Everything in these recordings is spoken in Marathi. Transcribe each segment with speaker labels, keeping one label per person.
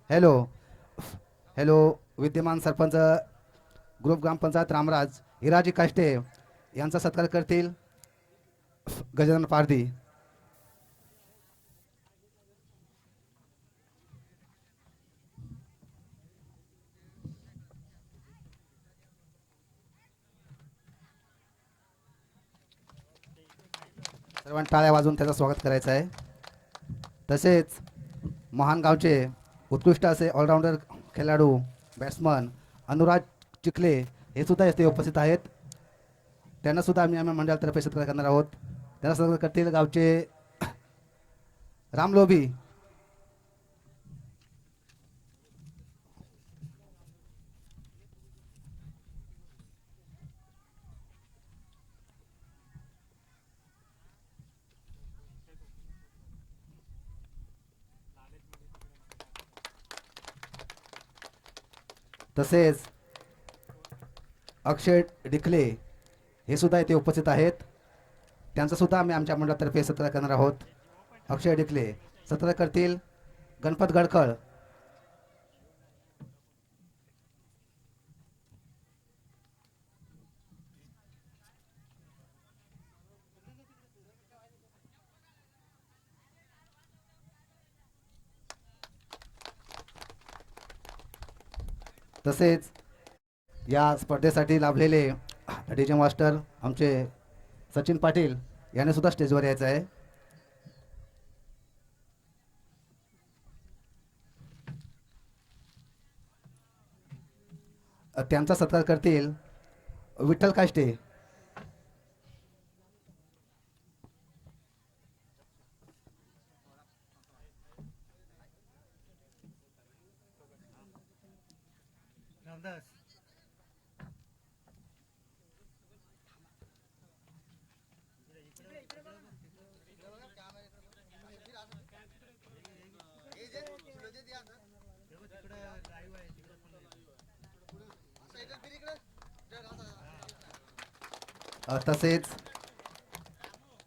Speaker 1: हॅलो. हॅलो. विद्यमान सरपंच ग्रुप ग्रामपंचायत रामराज हिराजी काष्टे यांचा सत्कार करतील गजानन पारधी. सर्वांनी टाळ्या वाजवून त्याचं स्वागत करायचं आहे. तसेच महान गावचे उत्कृष्ट असे ऑलराऊंडर खेळाडू बॅट्समन अनुराग चिखले हे सुद्धा येथे उपस्थित आहेत. त्यांना सुद्धा आम्ही आम्ही मंडळातर्फे सत्कार करणार आहोत. त्यांना सत्कार करतील गावचे राम लोभी. तसेच अक्षय डिकले हे सुद्धा इथे उपस्थित आहेत. त्यांचा सुद्धा आम्ही आमच्या मंडळातर्फे सत्कार करणार आहोत. अक्षय डिकले सत्कार करतील गणपत गडखळ. तसेच या स्पर्धेसाठी लाभलेले डीजे मास्टर आमचे सचिन पाटील यांनी सुद्धा स्टेजवर यायचं आहे. त्यांचा सत्कार करतील विठ्ठल काष्टे. तसेच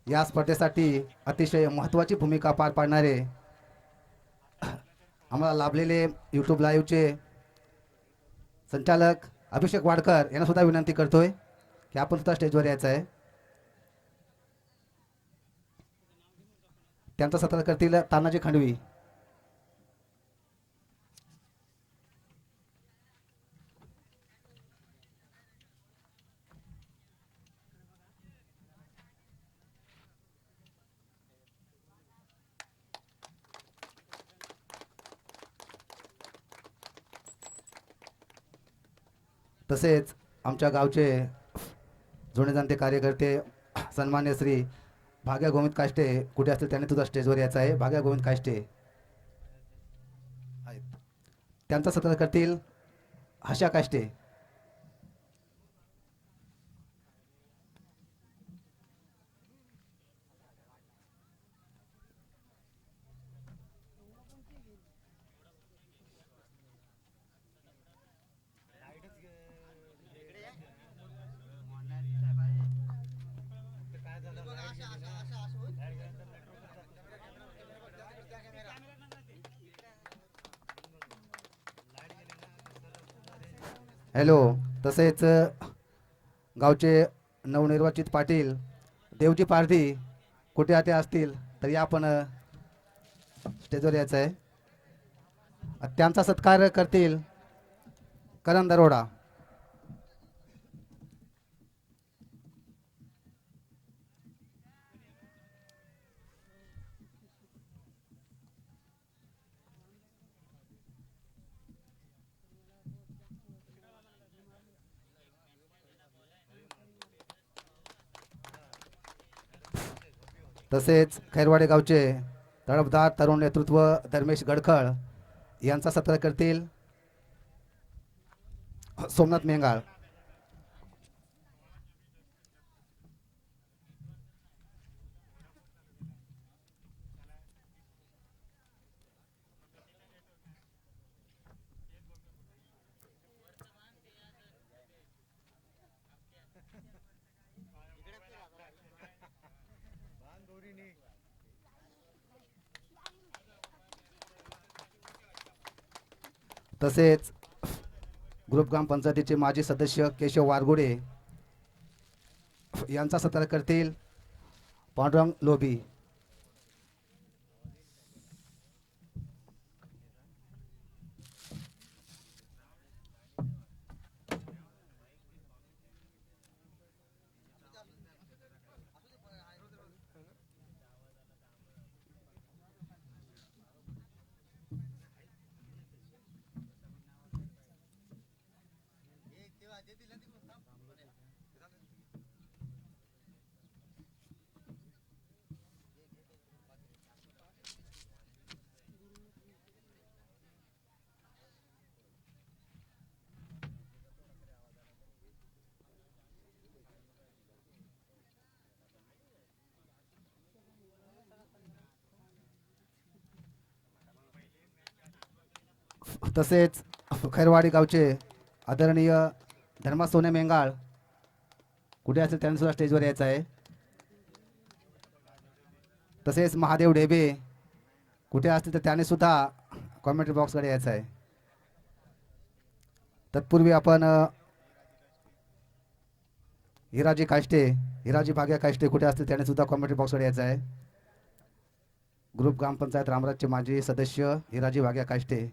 Speaker 1: या स्पर्धेसाठी अतिशय महत्त्वाची भूमिका पार पाडणारे आम्हाला लाभलेले यूट्यूब लाईव्हचे संचालक अभिषेक वाडकर यांना सुद्धा विनंती करतोय की आपण सुद्धा स्टेजवर यायचं आहे. त्यांचा सत्कार करतील तानाजी खंडवी. तसेच आमच्या गावचे जुने जाणते कार्यकर्ते सन्मान्य श्री भाग्या गोविंद काष्टे कुठे असतील त्यांनी तुझा स्टेजवर यायचं आहे. भाग्या गोविंद काष्टे आहेत. त्यांचा सत्कार करतील आशा काष्टे. हॅलो. तसेच गावचे नवनिर्वाचित पाटील देवजी पारधी कुठे आते असतील तर या आपण स्टेजवर यायचं आहे. त्यांचा सत्कार करतील करण दरोडा. तसेच खैरवाडे गावचे तडफदार तरुण नेतृत्व धर्मेश गडखळ यांचा सत्कार करतील सोमनाथ मेंगाळ. तसेच ग्रुप ग्रामपंचायतीचे माजी सदस्य केशव वारगुडे यांचा सत्कार करतील पांडुरंग लोभी. तसेच खैरवाडी गावचे आदरणीय धर्मा सोने मेंगाळ कुठे असेल त्यांनी सुद्धा स्टेजवर यायचं आहे. तसेच महादेव ढेबे कुठे असतील तर त्याने सुद्धा कॉमेंट्री बॉक्सकडे यायचं आहे. तत्पूर्वी आपण हिराजी काष्टे हिराजी भाग्या काष्टे कुठे असतील त्याने सुद्धा कॉमेंट्री बॉक्सकडे यायचं आहे. ग्रुप ग्रामपंचायत रामराजचे माजी सदस्य हिराजी भाग्या काष्टे.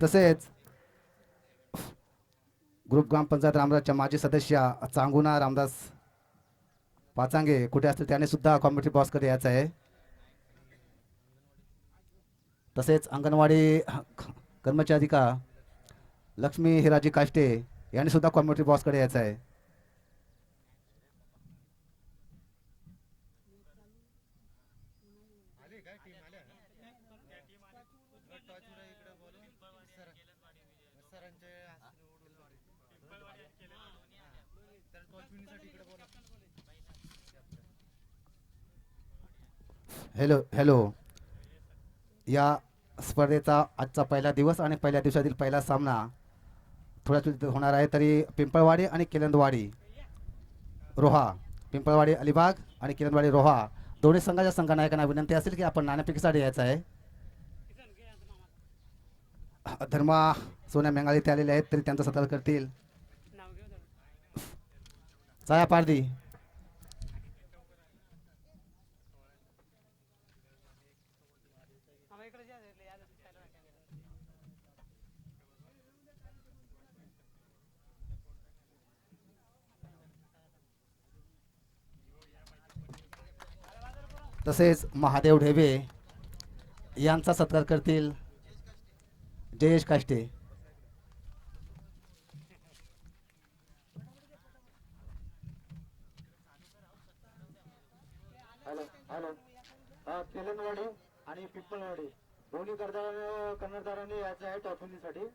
Speaker 1: तसेच ग्रुप ग्रामपंचायत रामराजच्या माजी सदस्य चांगुना रामदास पाचांगे कुठे असतील त्याने सुद्धा कॉमेंट्री बॉक्सकडे यायचं आहे. तसेच अंगणवाडी कर्मचारिका लक्ष्मी हिराजी काष्टे यांनी सुद्धा कॉमेंट्री बॉक्सकडे यायचं आहे. हॅलो हॅलो या स्पर्धेचा आजचा पहिला दिवस आणि पहिल्या दिवसातील पहिला सामना थोड्याच वेळात होणार आहे. तरी पिंपळवाडी आणि किलंदवाडी रोहा पिंपळवाडी अलिबाग आणि किलंदवाडी रोहा दोन्ही संघाच्या संघनायकांना विनंती असेल की आपण नाणेफेकीसाठी यायचं आहे. धर्मा सोन्या मेंगाळे ते आलेले आहेत तरी त्यांचा सत्कार करतील छाया पारदी. तसेच महादेव ढेबे यांचा सत्कार करतील जयेश काष्टे.
Speaker 2: हॅलो हॅलो किलंदवाडी आणि पिंपळवाडी दोन्ही कर्णधारांनी यायचं आहे टॉफिनीसाठी.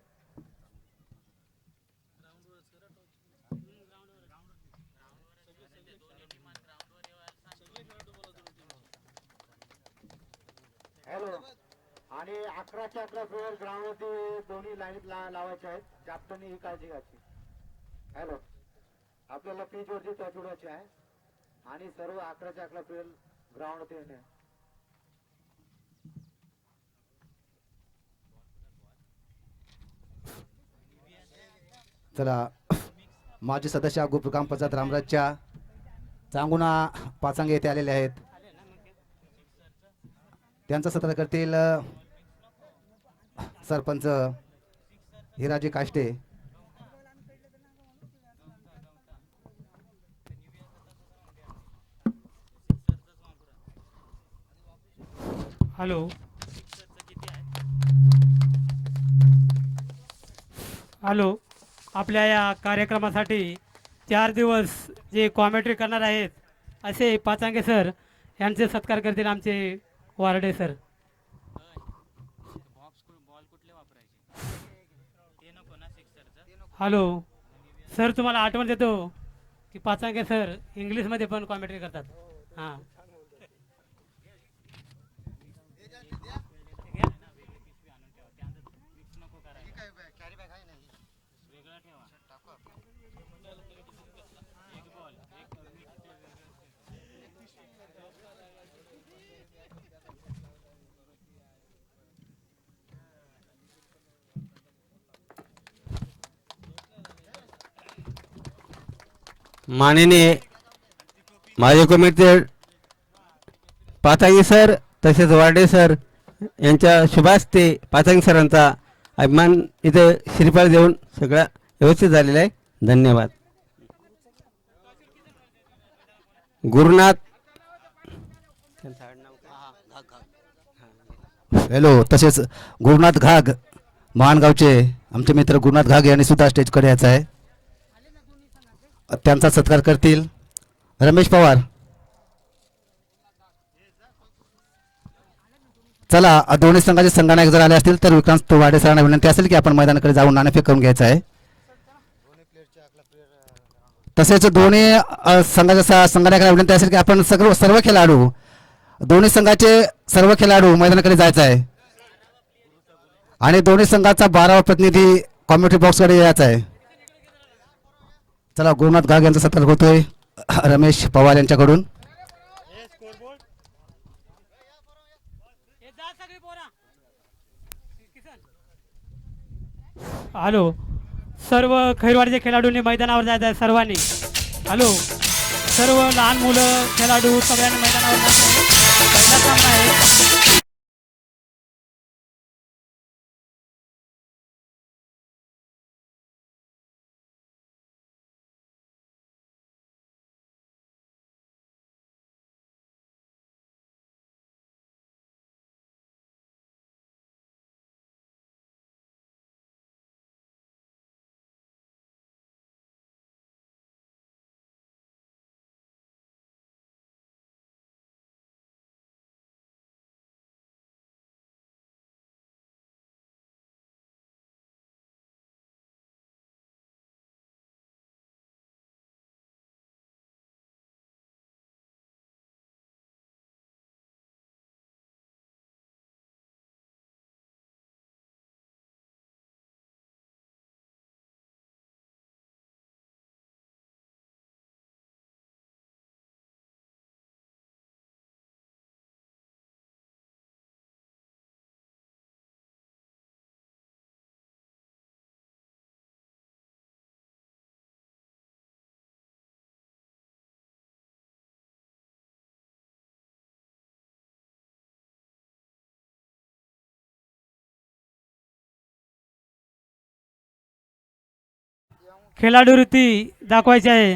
Speaker 2: हॅलो आणि 11 प्लेयर ग्राउंडवरती दोन्ही लाईनीत लावायचे आहेत. कॅप्टननी ही काळजी घ्यायची. हॅलो आपल्याला पिच वरती टच उडवायची आहे आणि सर्व 11 प्लेयर ग्राउंडवरती येणे.
Speaker 1: चला माजी सदस्य ग्रुप ग्रामपंचायत रामराजच्या चांगुना पाचांगे येथे आलेले आहेत. त्यांचा सत्कार करतील सरपंच हिराजी काष्टे.
Speaker 3: हॅलो हॅलो आपल्या या कार्यक्रमासाठी 4 दिवस जे कॉमेंट्री करणार आहेत असे पाचांगे सर यांचे सत्कार करतील आमचे वारडे सर. हॅलो सर तुम्हाला आठवण देतो की पाचांगे सर इंग्लिशमध्ये पण कॉमेंट्री करतात. हां
Speaker 4: माननीय माझे कमिटी पाथांगी सर तसेच वार्डे सर यांच्या शुभास्ते पाथांगी सरांचा अभिमान इथे श्रीफळ देऊन सगळं व्यवस्थित झालेलं आहे. धन्यवाद. गुरुनाथ
Speaker 1: हॅलो. तसेच गुरुनाथ घाग महानगावचे आमचे मित्र गुरुनाथ घाग यांनी सुद्धा स्टेजकडे यायचं आहे. त्यांचा सत्कार करतील रमेश पवार. चला, दोन्ही संघाचे संघनायक जर आले असतील तर विक्रांत वाडे सरांना विनंती असेल की आपण मैदानाकडे जाऊन नाणेफेक करून घ्यायचं आहे. तसेच दोन्ही संघाच्या संघनायकांना विनंती असेल की आपण सर्व खेळाडू दोन्ही संघाचे सर्व खेळाडू मैदानाकडे जायचं आहे आणि दोन्ही संघाचा 12वा प्रतिनिधी कॉमेंट्री बॉक्सकडे यायचा आहे. चला, गुरुनाथ घाग यांचा सत्कार होतोय रमेश पवार यांच्याकडून.
Speaker 3: हॅलो. सर्व खैरवाडीच्या खेळाडूंनी मैदानावर जायचं आहे सर्वांनी. हॅलो. सर्व लहान मुलं खेळाडू सगळ्यांनी मैदानावर जायचं आहे. पहिला सामना आहे. खेळाडू वृत्ती दाखवायची आहे.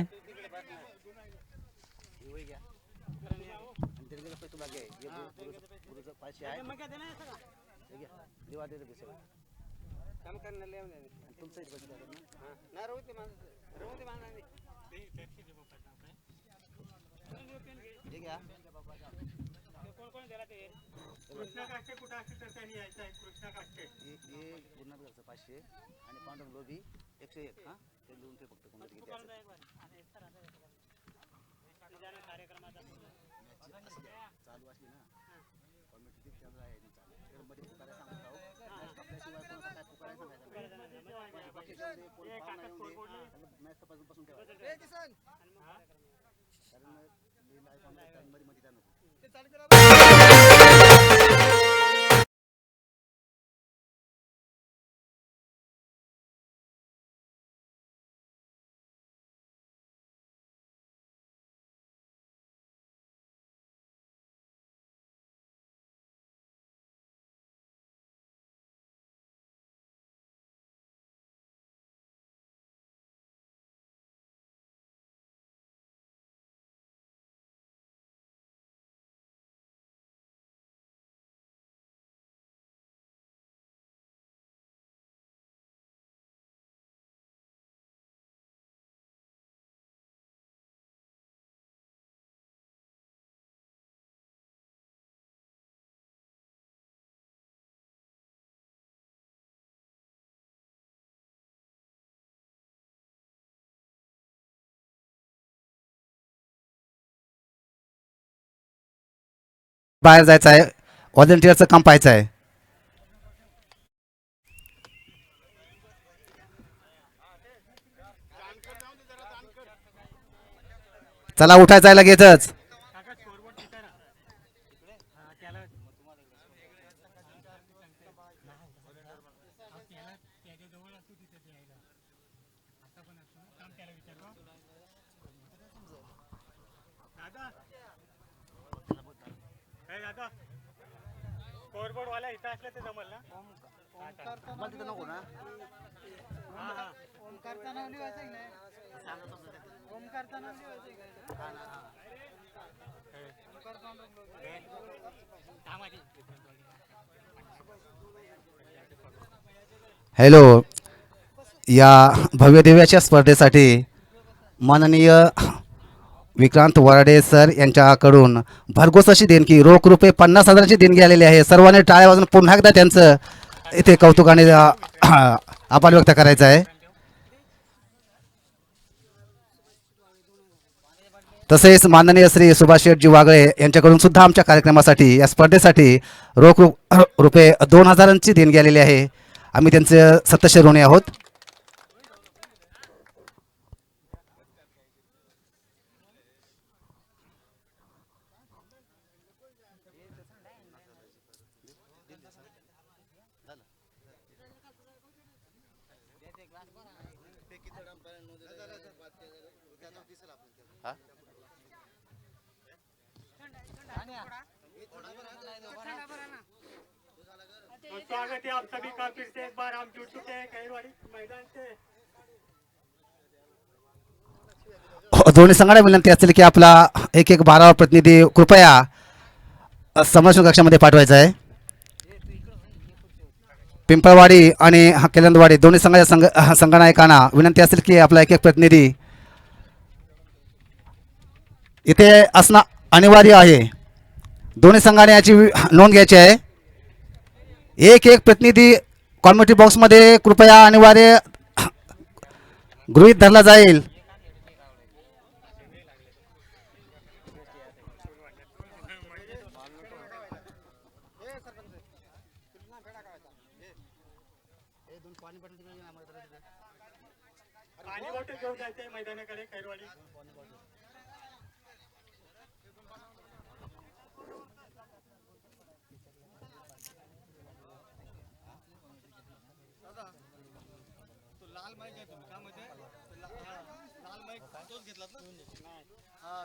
Speaker 2: कृष्णा काष्टे कुठं असतील तर त्यांनी यायचं आहे. कृष्णा काष्टे
Speaker 1: गुरुनाथ घरचं 500 आणि पांडव लोबी 101. हा, ते लिहून ते फक्त कोणाला किती असेल. चालू असली ना कॉमेंट्री किती चालू आहे ती चालू तर मध्ये पुकारा सांगत आहोत. आपल्याशिवाय कोणाचा काय पुकारा सांगायचा बाकीच्यामध्ये कोण पाहुणा येऊन दे मॅच तपासून ठेवायचं कारण मी लाईव्ह ऑनलाईन मध्ये मध्ये त्यांना बाहेर जायचं आहे. व्हॉलेंटिअरचं काम पाहायचं आहे. चला, उठायचं आहे लगेचच.
Speaker 3: वाला इथं असलं ते जमल ना.
Speaker 1: हॅलो, या भव्य दिव्याच्या स्पर्धेसाठी माननीय विक्रांत वराडे सर यांच्याकडून भरघोस अशी देणगी रोख रुपये 50,000ची देणगी आलेली आहे. सर्वांनी टाळ्या वाजून पुन्हा एकदा त्यांचं इथे कौतुकाने आभार व्यक्त करायचं आहे. तसेच माननीय श्री सुभाष शेठजी वागळे यांच्याकडून सुद्धा आमच्या कार्यक्रमासाठी या स्पर्धेसाठी रोख रुपये 2,000ची देणगी आलेली आहे. आम्ही त्यांचे सतशे ऋणी आहोत.
Speaker 3: तो स्वागत है आप सभी का फिर से एक बार हम जुड़ चुके हैं खैरवाड़ी मैदान से.
Speaker 1: दोन्ही संघाला विनंती असतील की आपला 1-1-12 प्रतिनिधी कृपया संभाषण कक्षामध्ये पाठवायचा आहे. पिंपळवाडी आणि केलंदवाडी दोन्ही संघाच्या संघनायकांना विनंती असेल की आपला 1-1 प्रतिनिधी इथे असणं अनिवार्य आहे. दोन्ही संघाने याची नोंद घ्यायची आहे. 1-1 प्रतिनिधी कॉमेंट्री बॉक्समध्ये कृपया अनिवार्य गृहीत धरला जाईल.
Speaker 3: पाणी बॉटल घेऊन जायचंय मैदानाकडे खैरवाडी.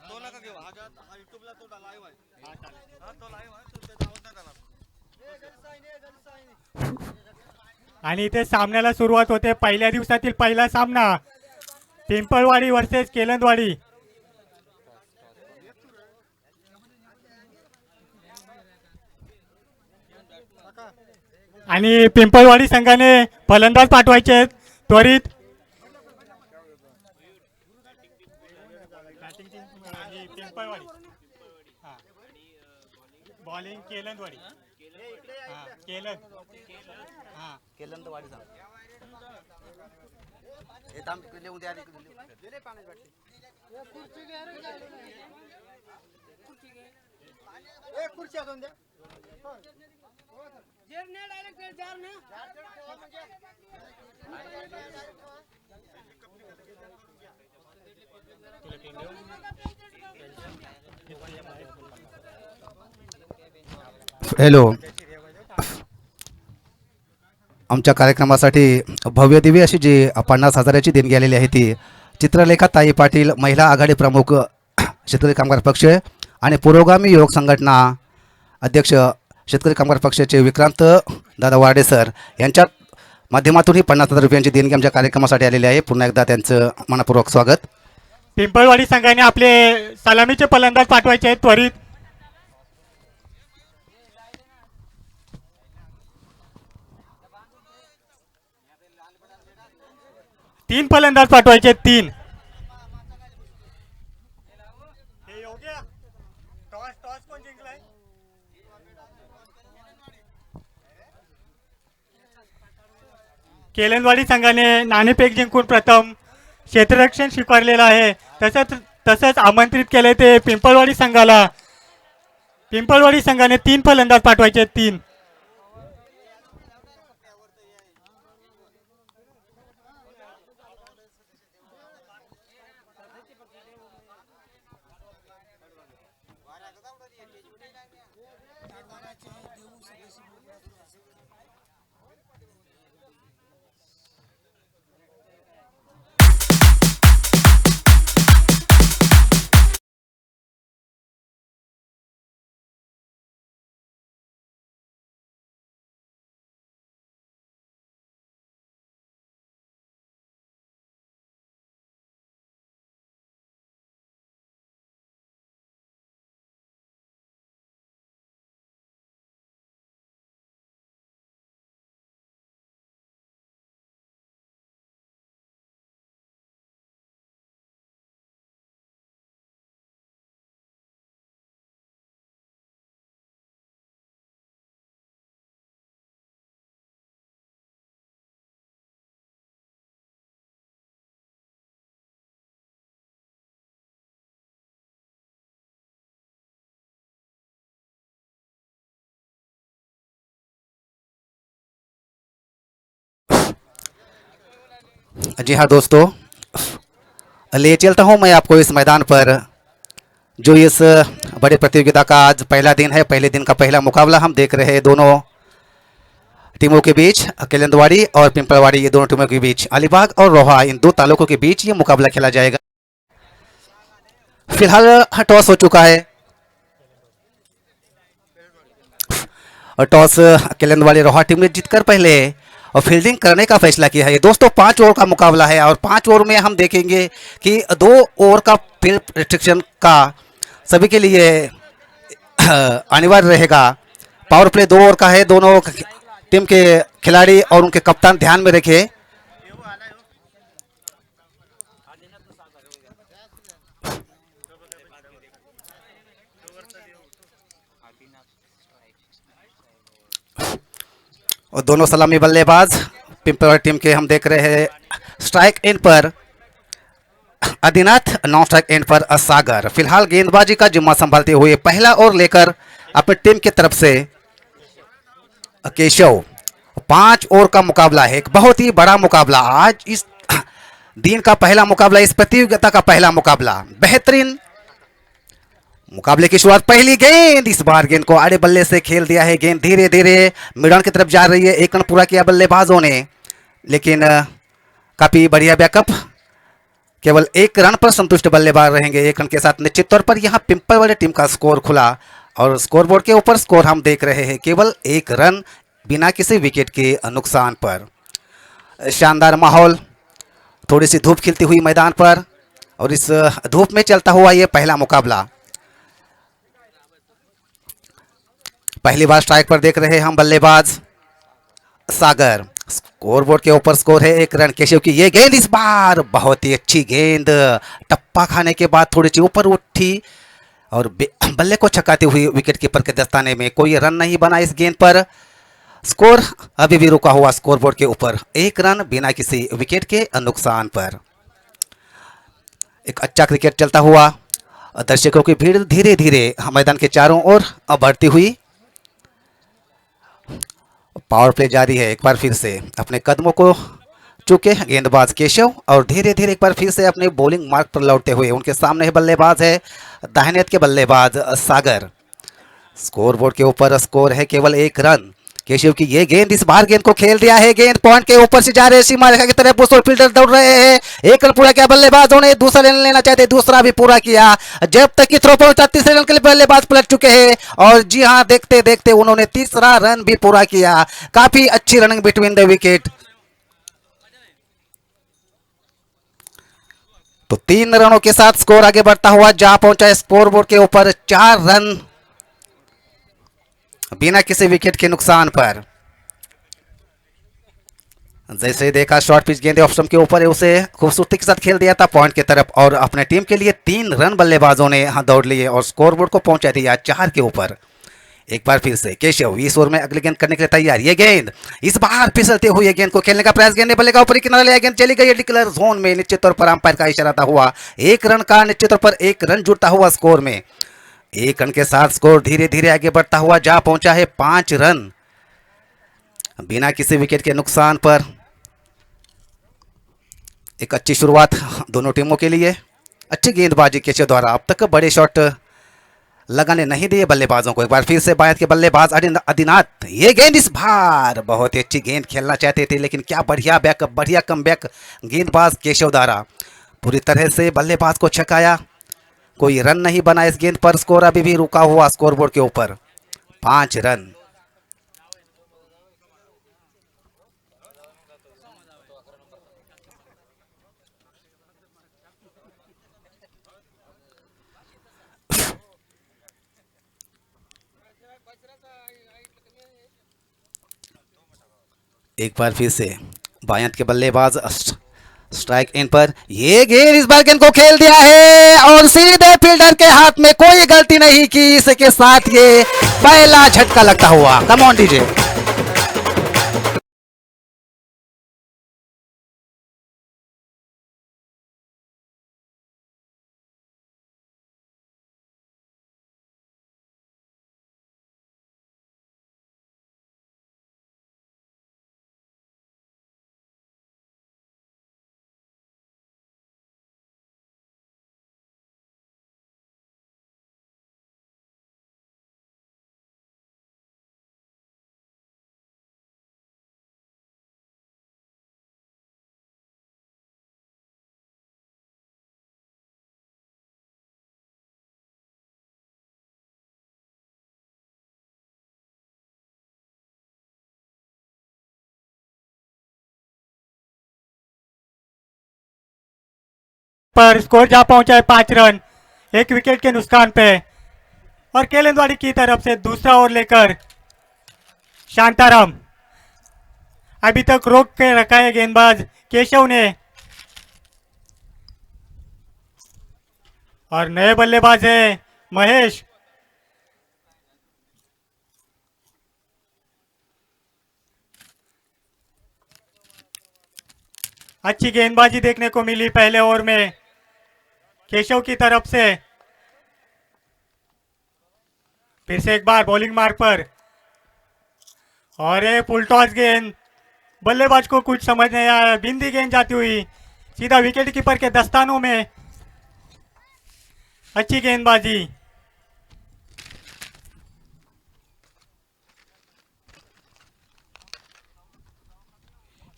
Speaker 5: तो नका घेऊ हा युट्यूबला तो लाईव्ह आहे. तो लाईव्ह आहे तो त्याचा आवाज नाही झाला.
Speaker 3: आणि इथे सामन्याला सुरुवात होते. पहिल्या दिवसातील पहिला सामना पिंपळवाडी वर्सेस केलंदवाडी. आणि पिंपळवाडी संघाने फलंदाज पाठवायचे आहेत त्वरित. पिंपळवाडी बॉलिंग केलंदवाडी.
Speaker 1: केलंदवाडी
Speaker 2: खुर्ची अजून द्या.
Speaker 1: हॅलो, आमच्या कार्यक्रमासाठी भव्य दिव्य अशी जी 50,000ची देणगी आलेली आहे ती चित्रलेखा ताई पाटील महिला आघाडी प्रमुख शेतकरी कामगार पक्ष आणि पुरोगामी युवक संघटना अध्यक्ष शेतकरी कामगार पक्षाचे विक्रांत दादा वाडे सर यांच्या माध्यमातून ही 50,000 रुपयांची देणगी आमच्या कार्यक्रमासाठी आलेली आहे. पुन्हा एकदा त्यांचं मनपूर्वक स्वागत.
Speaker 3: पिंपळवाडी संघाने आपले सलामीचे फलंदाज पाठवायचे आहेत त्वरित. तीन फलंदाज पाठवायचे आहेत. 3. केलंदवाडी संघाने नाणेफेक जिंकून प्रथम क्षेत्ररक्षण स्वीकारलेलं आहे. तसंच आमंत्रित केले ते पिंपळवाडी संघाला. पिंपळवाडी संघाने 3 फलंदाज पाठवायचे. 3.
Speaker 1: जी हाँ दोस्तों, ले चलता हूँ मैं आपको इस मैदान पर, जो इस बड़े प्रतियोगिता का आज पहला दिन है। पहले दिन का पहला मुकाबला हम देख रहे हैं दोनों टीमों के बीच, केलंदवाड़ी और पिंपलवाड़ी, ये दोनों टीमों के बीच, अलीबाग और रोहा, इन दो तालुकों के बीच ये मुकाबला खेला जाएगा। फिलहाल टॉस हो चुका है और टॉस केलंदवाड़ी रोहा टीम ने जीतकर पहले और फील्डिंग करने का फैसला किया है। दोस्तों 5 ओवर का मुकाबला है और 5 ओवर में हम देखेंगे कि 2 ओवर का फील्ड रिस्ट्रिक्शन का सभी के लिए अनिवार्य रहेगा। पावर प्ले 2 ओवर का है। दोनों टीम के खिलाड़ी और उनके कप्तान ध्यान में रखें। और दोनों सलामी बल्लेबाज पिंपल टीम के हम देख रहे हैं। स्ट्राइक एंड पर आदिनाथ, नॉन स्ट्राइक एंड पर सागर। फिलहाल गेंदबाजी का जिम्मा संभालते हुए पहला ओवर लेकर अपनी टीम की तरफ से केशव। 5 ओवर का मुकाबला है, एक बहुत ही बड़ा मुकाबला आज इस दिन का पहला मुकाबला, इस प्रतियोगिता का पहला मुकाबला। बेहतरीन मुकाबले की शुरुआत, पहली गेंद, इस बार गेंद को आड़े बल्ले से खेल दिया है। गेंद धीरे धीरे मिडन की तरफ जा रही है। 1 रन पूरा किया बल्लेबाजों ने, लेकिन काफी बढ़िया बैकअप। केवल 1 रन पर संतुष्ट बल्लेबाज रहेंगे 1 रन के साथ। निश्चित तौर पर यहां पिंपल वाले टीम का स्कोर खुला और स्कोरबोर्ड के ऊपर स्कोर हम देख रहे हैं, केवल 1 रन बिना किसी विकेट के नुकसान पर। शानदार माहौल, थोड़ी सी धूप खिलती हुई मैदान पर और इस धूप में चलता हुआ ये पहला मुकाबला। पहली बार स्ट्राइक पर देख रहे हैं हम बल्लेबाज सागर। स्कोरबोर्ड के ऊपर स्कोर है 1 रन। केशव की ये गेंद, इस बार बहुत ही अच्छी गेंद, टप्पा खाने के बाद थोड़ी सी ऊपर उठी और बल्ले को छकाते हुए विकेट कीपर के दस्ताने में। कोई रन नहीं बना इस गेंद पर। स्कोर अभी भी रुका हुआ स्कोरबोर्ड के ऊपर, 1 रन बिना किसी विकेट के नुकसान पर। एक अच्छा क्रिकेट चलता हुआ, दर्शकों की भीड़ धीरे धीरे मैदान के चारों ओर बढ़ती हुई। पावर प्ले जारी है। एक बार फिर से अपने कदमों को चूके गेंदबाज केशव और धीरे धीरे एक बार फिर से अपने बॉलिंग मार्क पर लौटते हुए उनके सामने बल्लेबाज है दाहिने हाथ के बल्लेबाज सागर। स्कोरबोर्ड के ऊपर स्कोर है केवल 1 रन। केशव की ये गेंद, इस बार गेंद को खेल दिया है। गेंद पॉइंट के ऊपर से जा रहे सीमा रेखा की तरफ, बुशोर फील्डर दौड़ रहे हैं। 1 रन पूरा किया बल्लेबाजों ने, दूसरा रन लेना चाहते, दूसरा भी पूरा किया। जब तक कि थ्रो पहुंचा, तीसरे रन के लिए बल्लेबाज पलट चुके हैं और जी हां, देखते देखते उन्होंने तीसरा रन भी पूरा किया। काफी अच्छी रनिंग बिटवीन द विकेट। तो 3 रनों के साथ स्कोर आगे बढ़ता हुआ जा पहुंचा स्कोरबोर्ड के ऊपर 4 रन बिना किसी विकेट के नुकसान पर। जैसे देखा शॉर्ट पिच गेंद ऑफ स्टंप के ऊपर है, उसे खूबसूरती के साथ खेल दिया था पॉइंट की तरफ और अपने टीम के लिए 3 रन बल्लेबाजों ने यहां दौड़ लिए और स्कोरबोर्ड को पहुंचा दिया 4 के ऊपर। एक बार फिर से केशव इस ओवर में अगली गेंद करने के लिए तैयार। ये गेंद, इस बार फिसलते हुए गेंद को खेलने का प्रयास, गेंद बल्ले का ऊपरी किनारा लिया, गेंद चली गई डिक्लेयर जोन में। निश्चित तौर पर अंपायर का इशारा हुआ 1 रन का, निश्चित तौर पर 1 रन जुड़ता हुआ स्कोर में। 1 रन के साथ स्कोर धीरे धीरे आगे बढ़ता हुआ जा पहुंचा है 5 रन बिना किसी विकेट के नुकसान पर। एक अच्छी शुरुआत दोनों टीमों के लिए। अच्छी गेंदबाजी केशव द्वारा, अब तक बड़े शॉट लगाने नहीं दिए बल्लेबाजों को। एक बार फिर से बायत के बल्लेबाज आदिनाथ, ये गेंद, इस बार बहुत ही अच्छी गेंद खेलना चाहते थे, लेकिन क्या बढ़िया बैकअप, बढ़िया कमबैक गेंदबाज केशव द्वारा, पूरी तरह से बल्लेबाज को छकाया। कोई रन नहीं बना इस गेंद पर। स्कोर अभी भी रुका हुआ स्कोरबोर्ड के ऊपर 5 रन। एक बार फिर से बायत के बल्लेबाज स्ट्राइक इन पर, ये गेंद, इस बार गेंद को खेल दिया है और सीधे फील्डर के हाथ में, कोई गलती नहीं की। इसके साथ ये पहला झटका लगता हुआ। Come on DJ.
Speaker 6: Per score जा पहुंचा है 5 रन, 1 विकेट के नुकसान पे। और केलंदवाड़ी की तरफ से दूसरा ओवर लेकर शांताराम, अभी तक रोक के रखा है गेंदबाज केशव ने। और नए बल्लेबाज है महेश। अच्छी गेंदबाजी देखने को मिली पहले ओवर में केशव की तरफ से। फिर से एक बार बॉलिंग मार्क पर और ये फुल टॉस गेंद, बल्लेबाज को कुछ समझ नहीं आया, बिंदी गेंद जाती हुई सीधा विकेट कीपर के दस्तानों में। अच्छी गेंदबाजी।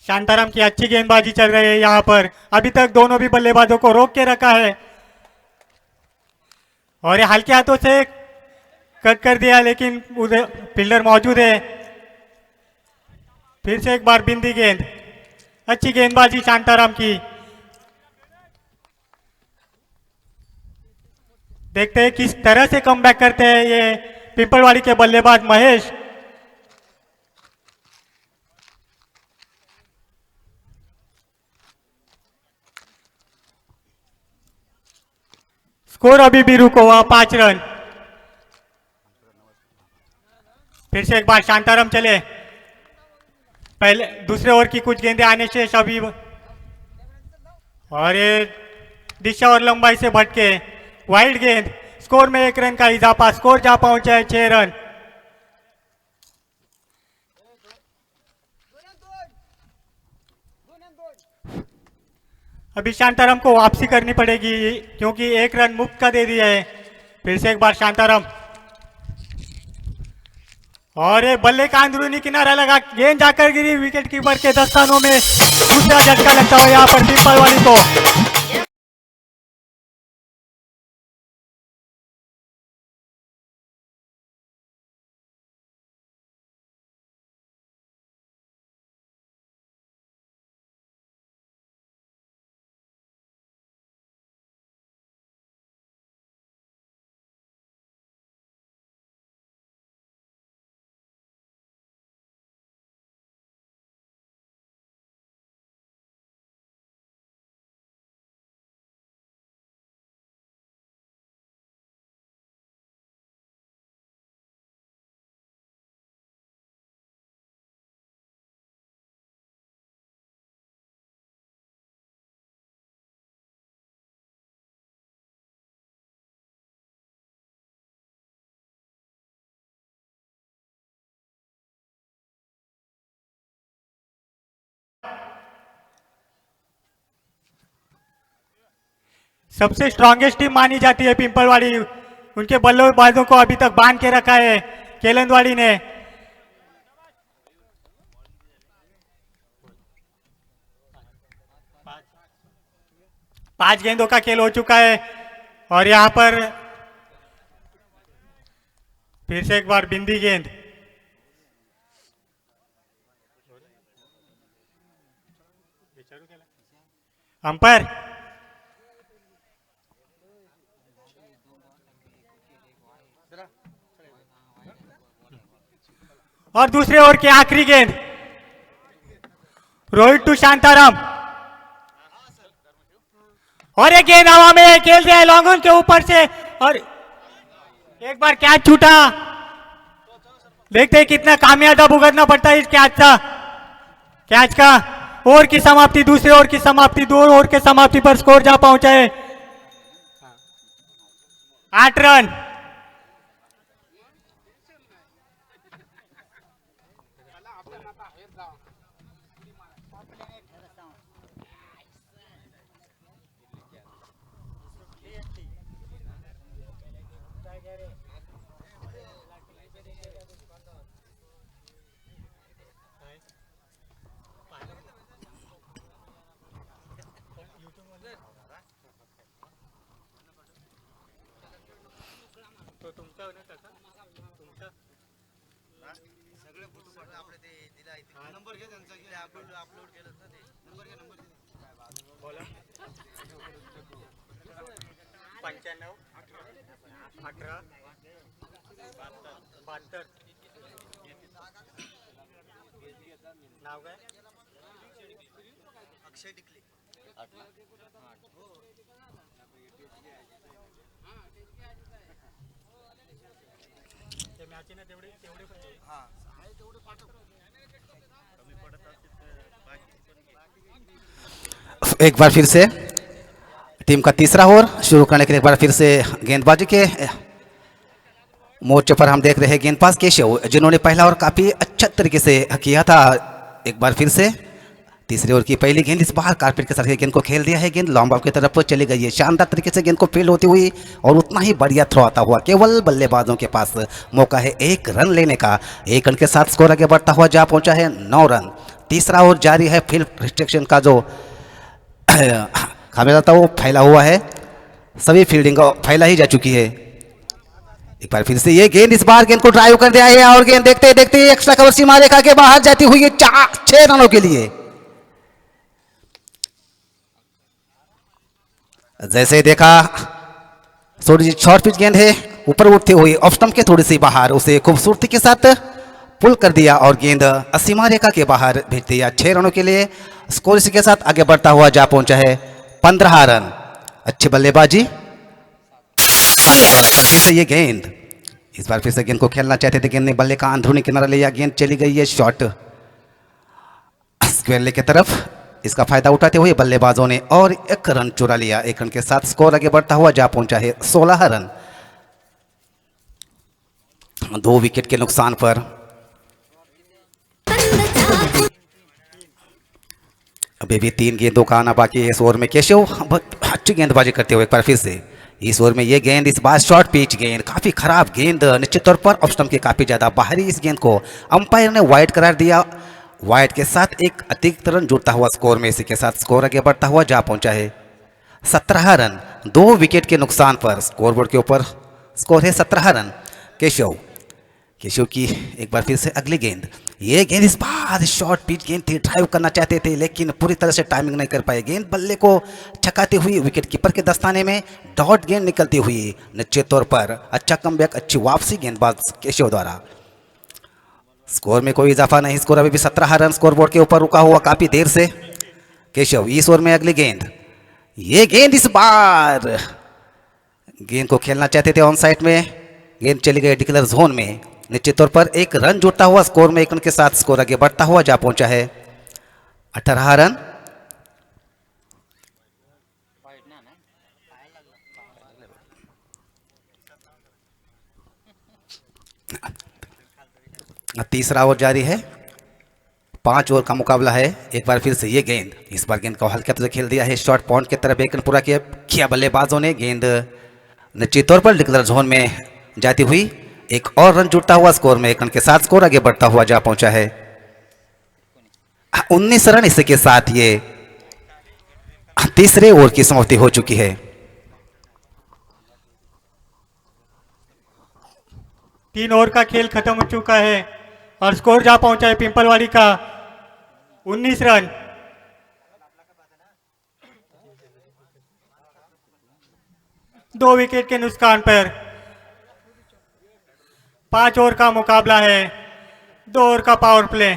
Speaker 6: शांताराम की अच्छी गेंदबाजी चल रही है यहां पर। अभी तक दोनों भी बल्लेबाजों को रोक के रखा है और ये हल्के हाथों से कट कर दिया, लेकिन उधर फील्डर मौजूद है। फिर से एक बार बिंदी गेंद, अच्छी गेंदबाजी शांताराम की। देखते हैं किस तरह से कमबैक करते हैं ये पिंपलवाड़ी के बल्लेबाज महेश। स्कोर अभी भी रुको हुआ 5 रन। फिर से एक बार शांताराम चले, पहले दूसरे ओवर की कुछ गेंदें आने से अभी और ये दिशा और लंबाई से भटके वाइड गेंद। स्कोर में 1 रन का इजाफा, स्कोर जा पहुंचा है 6 रन। अभी शांताराम को वापसी करनी पड़ेगी क्योंकि 1 रन मुफ्त का दे दिया है। फिर से एक बार शांताराम और ये बल्ले का अंदरूनी किनारा लगा, गेंद जाकर गिरी विकेट कीपर के दस्तानों में। दूसरा झटका लगता हुआ यहाँ पर पिंपलवाड़ी को। सबसे स्ट्रांगेस्ट टीम मानी जाती है पिंपलवाड़ी। उनके बल्लेबाजों को अभी तक बांध के रखा है केलंदवाड़ी ने। पांच गेंदों का खेल हो चुका है और यहां पर फिर से एक बार बिंदी गेंद। अंपायर और दूसरे ओवर की आखिरी गेंद, रोहित टू शांताराम और ये गेंद हवा में खेल दिया लॉन्ग ऑन के ऊपर से और एक बार कैच छूटा। देखते हैं कितना कामयाबी भुगतना पड़ता है इस कैच का। ओवर की समाप्ति, दूसरे ओवर की समाप्ति, 2 ओवर के समाप्ति पर स्कोर जा पहुंचा है 8 रन।
Speaker 5: सगळे फोटो आपले ते दिला आहे नंबर घे त्यांचा अपलोड केलं ना ते नंबर घे बोला
Speaker 6: 95 18 72 नाव काय
Speaker 5: अक्षय टिकले
Speaker 6: ते मॅच ना तेवढे तेवढे पण
Speaker 5: हा आहे तेवढे पाठव कमी पडत असतील तर बाकी पण घे.
Speaker 1: एक बार फिर से टीम का तीसरा ओवर शुरू करने के लिए एक बार फिर से गेंदबाजी के मोर्चे पर हम देख रहे हैं गेंदबाज केशव, जिन्होंने पहला ओवर काफी अच्छा तरीके से किया था। एक बार फिर से तीसरे ओवर की पहली गेंद इस बार कारपेट के साथ गेंद को खेल दिया है। गेंद लॉन्ग बॉल की तरफ चली गई है, शानदार तरीके से गेंद को फील्ड होती हुई और उतना ही बढ़िया थ्रो आता हुआ। केवल बल्लेबाजों के पास मौका है एक रन लेने का। एक रन के साथ स्कोर आगे बढ़ता हुआ जा पहुंचा है 9 रन। तीसरा ओवर जारी है। फील्ड रिस्ट्रिक्शन का जो खामियाजा था वो फैला हुआ है, सभी फील्डिंग फैला ही जा चुकी है। एक बार फिर से ये गेंद इस बार गेंद को ड्राइव कर दिया है और गेंद देखते देखते एक्स्ट्रा कवर सीमा रेखा के बाहर जाती हुई 6 रनों के लिए। जैसे देखा थोड़ी सी शॉर्ट पिच गेंद है, ऊपर उठते हुए ऑफ स्टंप के थोड़ी सी बाहर उसे खूबसूरती के साथ पुल कर दिया और गेंद सीमा रेखा के बाहर भेज दिया 6 रनों के लिए। स्कोर इसी के साथ आगे बढ़ता हुआ जा पहुंचा है 15 रन। अच्छी बल्लेबाजी। फिर से ये गेंद इस बार फिर से गेंद को खेलना चाहते थे, गेंद ने बल्ले का अंदरूनी किनारा लिया, गेंद चली गई है शॉट स्क्वायर लेग की तरफ। इसका फायदा उठाते हुए बल्लेबाजों ने और 1 रन चुरा लिया। 1 रन के साथ स्कोर आगे बढ़ता हुआ जा पहुंचा है 16 रन। 2 विकेट के नुकसान पर अभी भी 3 गेंदों का आना बाकी है इस ओवर में। केशव बहुत अच्छी गेंदबाजी करते हुए एक बार फिर से इस ओवर में ये गेंद इस बार शॉर्ट पिच गेंद, काफी खराब गेंद, निश्चित तौर पर ऑफ स्टंप के काफी ज्यादा बाहरी इस गेंद को अंपायर ने वाइड करार दिया। वाइड के साथ एक अतिरिक्त रन जुड़ता हुआ स्कोर में, इसी के साथ स्कोर आगे बढ़ता हुआ जा पहुंचा है 17 रन। 2 विकेट के नुकसान पर स्कोरबोर्ड के ऊपर स्कोर है 17 रन। केशव की एक बार फिर से अगली गेंद, ये गेंद इस बार शॉर्ट पिच गेंद थी, ड्राइव करना चाहते थे लेकिन पूरी तरह से टाइमिंग नहीं कर पाए। गेंद बल्ले को छकाती हुई विकेट कीपर के दस्ताने में डॉट गेंद निकलती हुई, निश्चित तौर पर अच्छा कमबैक, अच्छी वापसी गेंदबाज केशव द्वारा। स्कोर में कोई इजाफा नहीं, स्कोर अभी भी 17 रन स्कोरबोर्ड के ऊपर रुका हुआ काफी देर से। केशव इस ओवर में अगली गेंद, ये गेंद इस बार गेंद को खेलना चाहते थे ऑन साइड में, गेंद चली गई डिक्लेयर जोन में। निश्चित तौर पर 1 रन जुड़ता हुआ स्कोर में 1 रन के साथ स्कोर आगे बढ़ता हुआ जा पहुंचा है 18 रन। तीसरा ओवर जारी है, 5 ओवर का मुकाबला है। एक बार फिर से ये गेंद, इस बार गेंद को हल्के से खेल दिया है शॉर्ट पॉइंट की तरफ, 1 रन पूरा किया बल्लेबाजों ने। गेंद निश्चित तौर पर डिक्लेयर जोन में जाती हुई 1 और रन जुड़ता हुआ स्कोर में 1 रन के साथ स्कोर आगे बढ़ता हुआ जा पहुंचा है 19 रन। इसी के साथ ये तीसरे ओवर की समाप्ति हो चुकी है।
Speaker 6: 3 ओवर का खेल खत्म हो चुका है और स्कोर जा पहुंचा है पिंपलवाड़ी का 19 रन। दो विकेट के नुकसान पर 5 ओवर का मुकाबला है, 2 ओवर का पावर प्ले।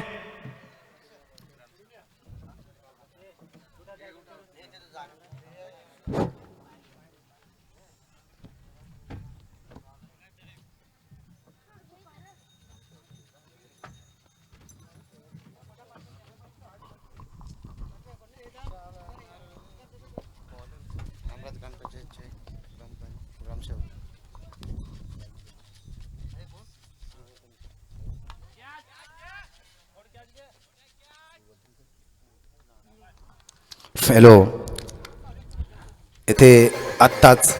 Speaker 1: हॅलो, इथे आत्ताच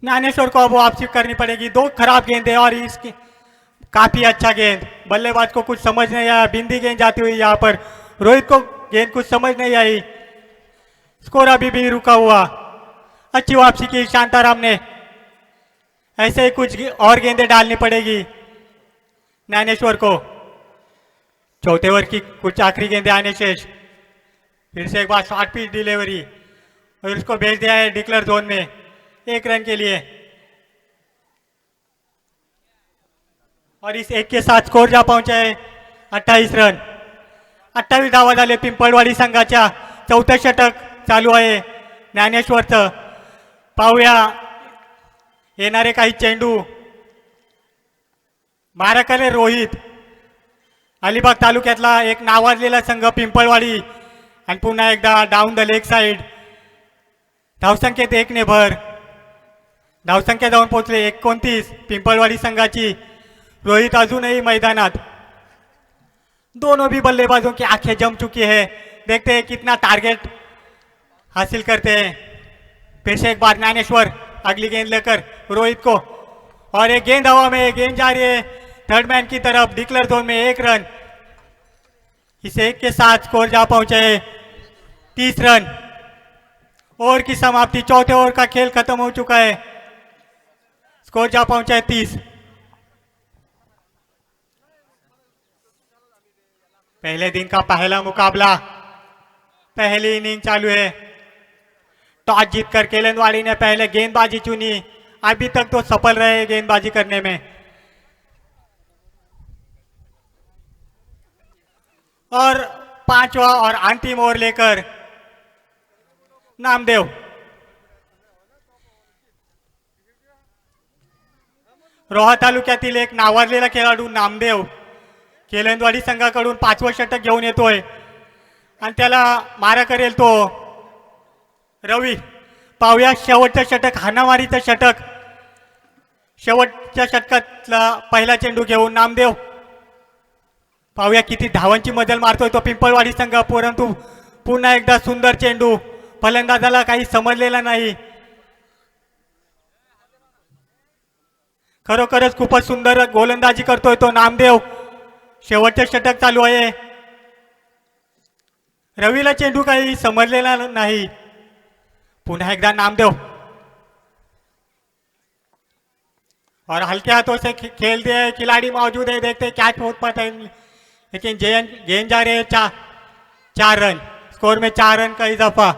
Speaker 6: ज्ञानेश्वर को अब वापसी करनी पड़ेगी। दो खराब गेंद है और इसकी काफी अच्छा गेंद, बल्लेबाज को कुछ समझ नहीं आया, बिंदी गेंद जाती हुई यहाँ पर रोहित को गेंद कुछ समझ नहीं आई, स्कोर अभी भी रुका हुआ। अच्छी वापसी की शांताराम ने, ऐसे ही कुछ और गेंदें डालनी पड़ेगी ज्ञानेश्वर को। चौथे ओवर की कुछ आखिरी गेंदें आने शेष, फिर से एक बार शॉर्ट पिच डिलीवरी और उसको भेज दिया है डिक्लेयर जोन में 1 रन के लिए। और इस 1 के साथ स्कोर जा पहुंचा है 28 रन। 28 धावा झाले पिंपळवाडी संघाच्या। चौथं षटक चालू आहे ज्ञानेश्वरचं। पाहूया येणारे काही चेंडू। माराकले रोहित, अलिबाग तालुक्यातला एक नावाजलेला संघ पिंपळवाडी, आणि पुन्हा एकदा डाऊन द लेग साइड। धावसंख्येत 1 ने भर, धावसंख्या जाऊन पोहोचले 29 पिंपळवाडी संघाची। रोहित अजूनही मैदानात। दोनों भी बल्लेबाजों की आंखें जम चुकी है, देखते हैं कितना टारगेट हासिल करते हैं। फिर से एक बार ज्ञानेश्वर अगली गेंद लेकर रोहित को, और एक गेंद हवा में, गेंद जा रही है थर्ड मैन की तरफ। डिक्लेयर जोन में 1 रन। इस 1 के साथ स्कोर जा पहुंचे 30 रन। ओवर की समाप्ति, चौथे ओवर का खेल खत्म हो चुका है। स्कोर जा पहुंचा है 30। पहले दिन का पहला मुकाबला, पहली इनिंग चालू है। टॉस जीतकर केलनवाड़ी ने पहले गेंदबाजी चुनी, अभी तक तो सफल रहे गेंदबाजी करने में। और 5वां और अंतिम ओवर लेकर नामदेव, रोहा तालुक्यातील एक नावाजलेला खेळाडू नामदेव केलंदवाडी संघाकडून 5वं षटक घेऊन येतोय, आणि त्याला मारा करेल तो रवी। पाहूया शेवटचं षटक, हाणामारीचं षटक। शेवटच्या षटकातला पहिला चेंडू घेऊन नामदेव, पाहूया किती धावांची मजल मारतोय तो पिंपळवाडी संघ। परंतु पुन्हा एकदा सुंदर चेंडू, फलंदाजाला काही समजलेला नाही। खरोखरच खूपच सुंदर गोलंदाजी करतोय तो नामदेव। शेवटचे षटक चालू आहे, रवीला चेंडू काही समजलेला नाही। पुन्हा एकदा नामदेव, और हल्के हाथों से खेलते हैं खिलाड़ी मौजूद है, देखते क्या हो पाता है। लेकिन गेंद जा रहे हैं 4 रन। स्कोर में 4 रन का इजाफा।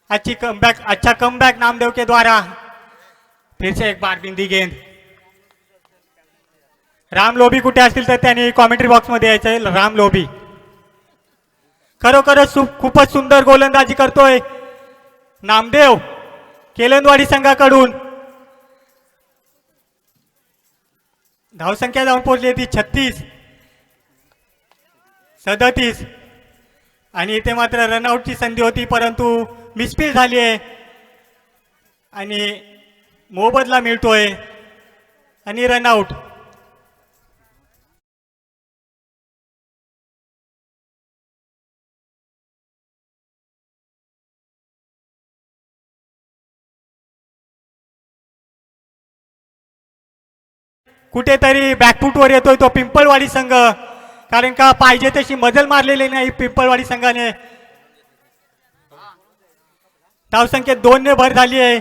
Speaker 6: अच्छा कमबैक नामदेव के द्वारा। फिर से एक बार बिंदी गेंद। राम लोभी कुठे असतील तर त्यांनी कॉमेंट्री बॉक्स मध्ये यायचंय। राम लोभी खरोखरच खूपच सुंदर गोलंदाजी करतोय नामदेव केलंदवाडी संघाकडून। धावसंख्या जाऊन पोहोचली ती 36, 37, आणि इथे मात्र रनआउटची संधी होती, परंतु मिसफील्ड झाली आहे आणि मोबदला मिळतोय आणि रनआउट। कुठेतरी बॅकफूटवर येतोय तो पिंपळवाडी संघ, कारण का पाहिजे तशी मजल मारलेली नाही पिंपळवाडी संघाने. धावसंख्या 2 ने भर झाली आहे.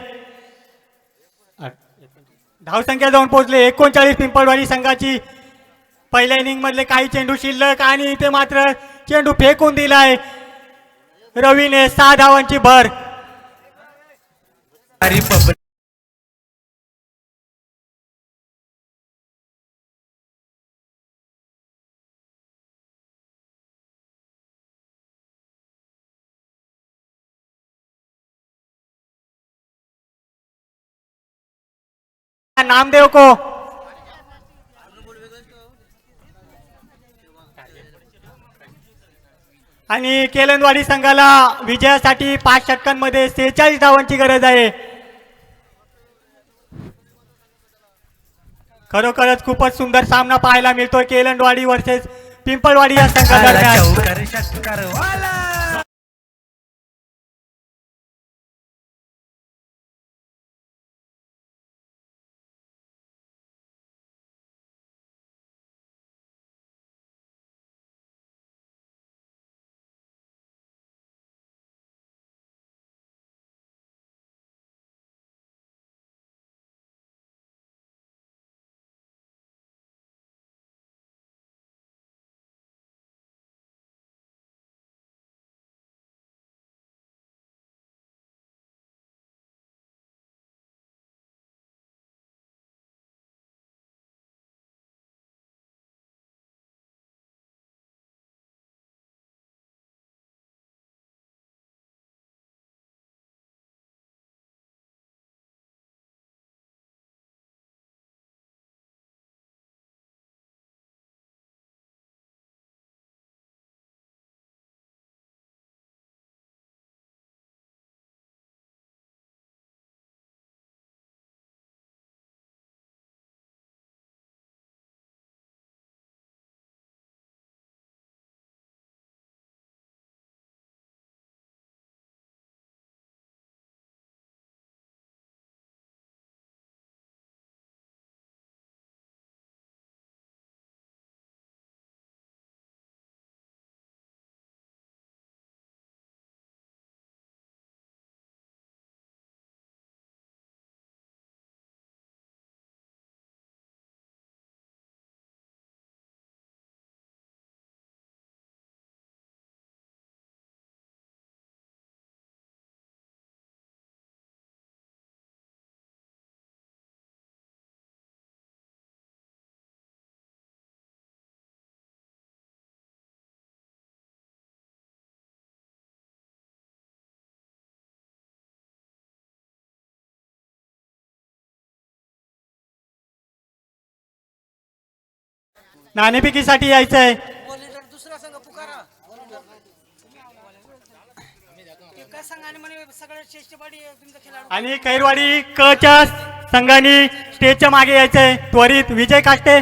Speaker 6: धावसंख्या जाऊन पोहोचले 39 पिंपळवाडी संघाची. पहिल्या इनिंग मधले काही चेंडू शिल्लक आणि इथे मात्र चेंडू फेकून दिलाय रवीने. 6 धावांची भर. नामदेव को आणि केलनवाडी संघाला विजयासाठी 5 षटकांमध्ये 46 धावांची गरज आहे. खरोखरच खूपच सुंदर सामना पाहायला मिळतोय केलनवाडी वर्सेस पिंपळवाडी या संघादरम्यान. नाणेफेकीसाठी यायचंय. आणि खैरवाडी कच्या संघाने स्टेजच्या मागे यायचंय. त्वरित विजय काष्टे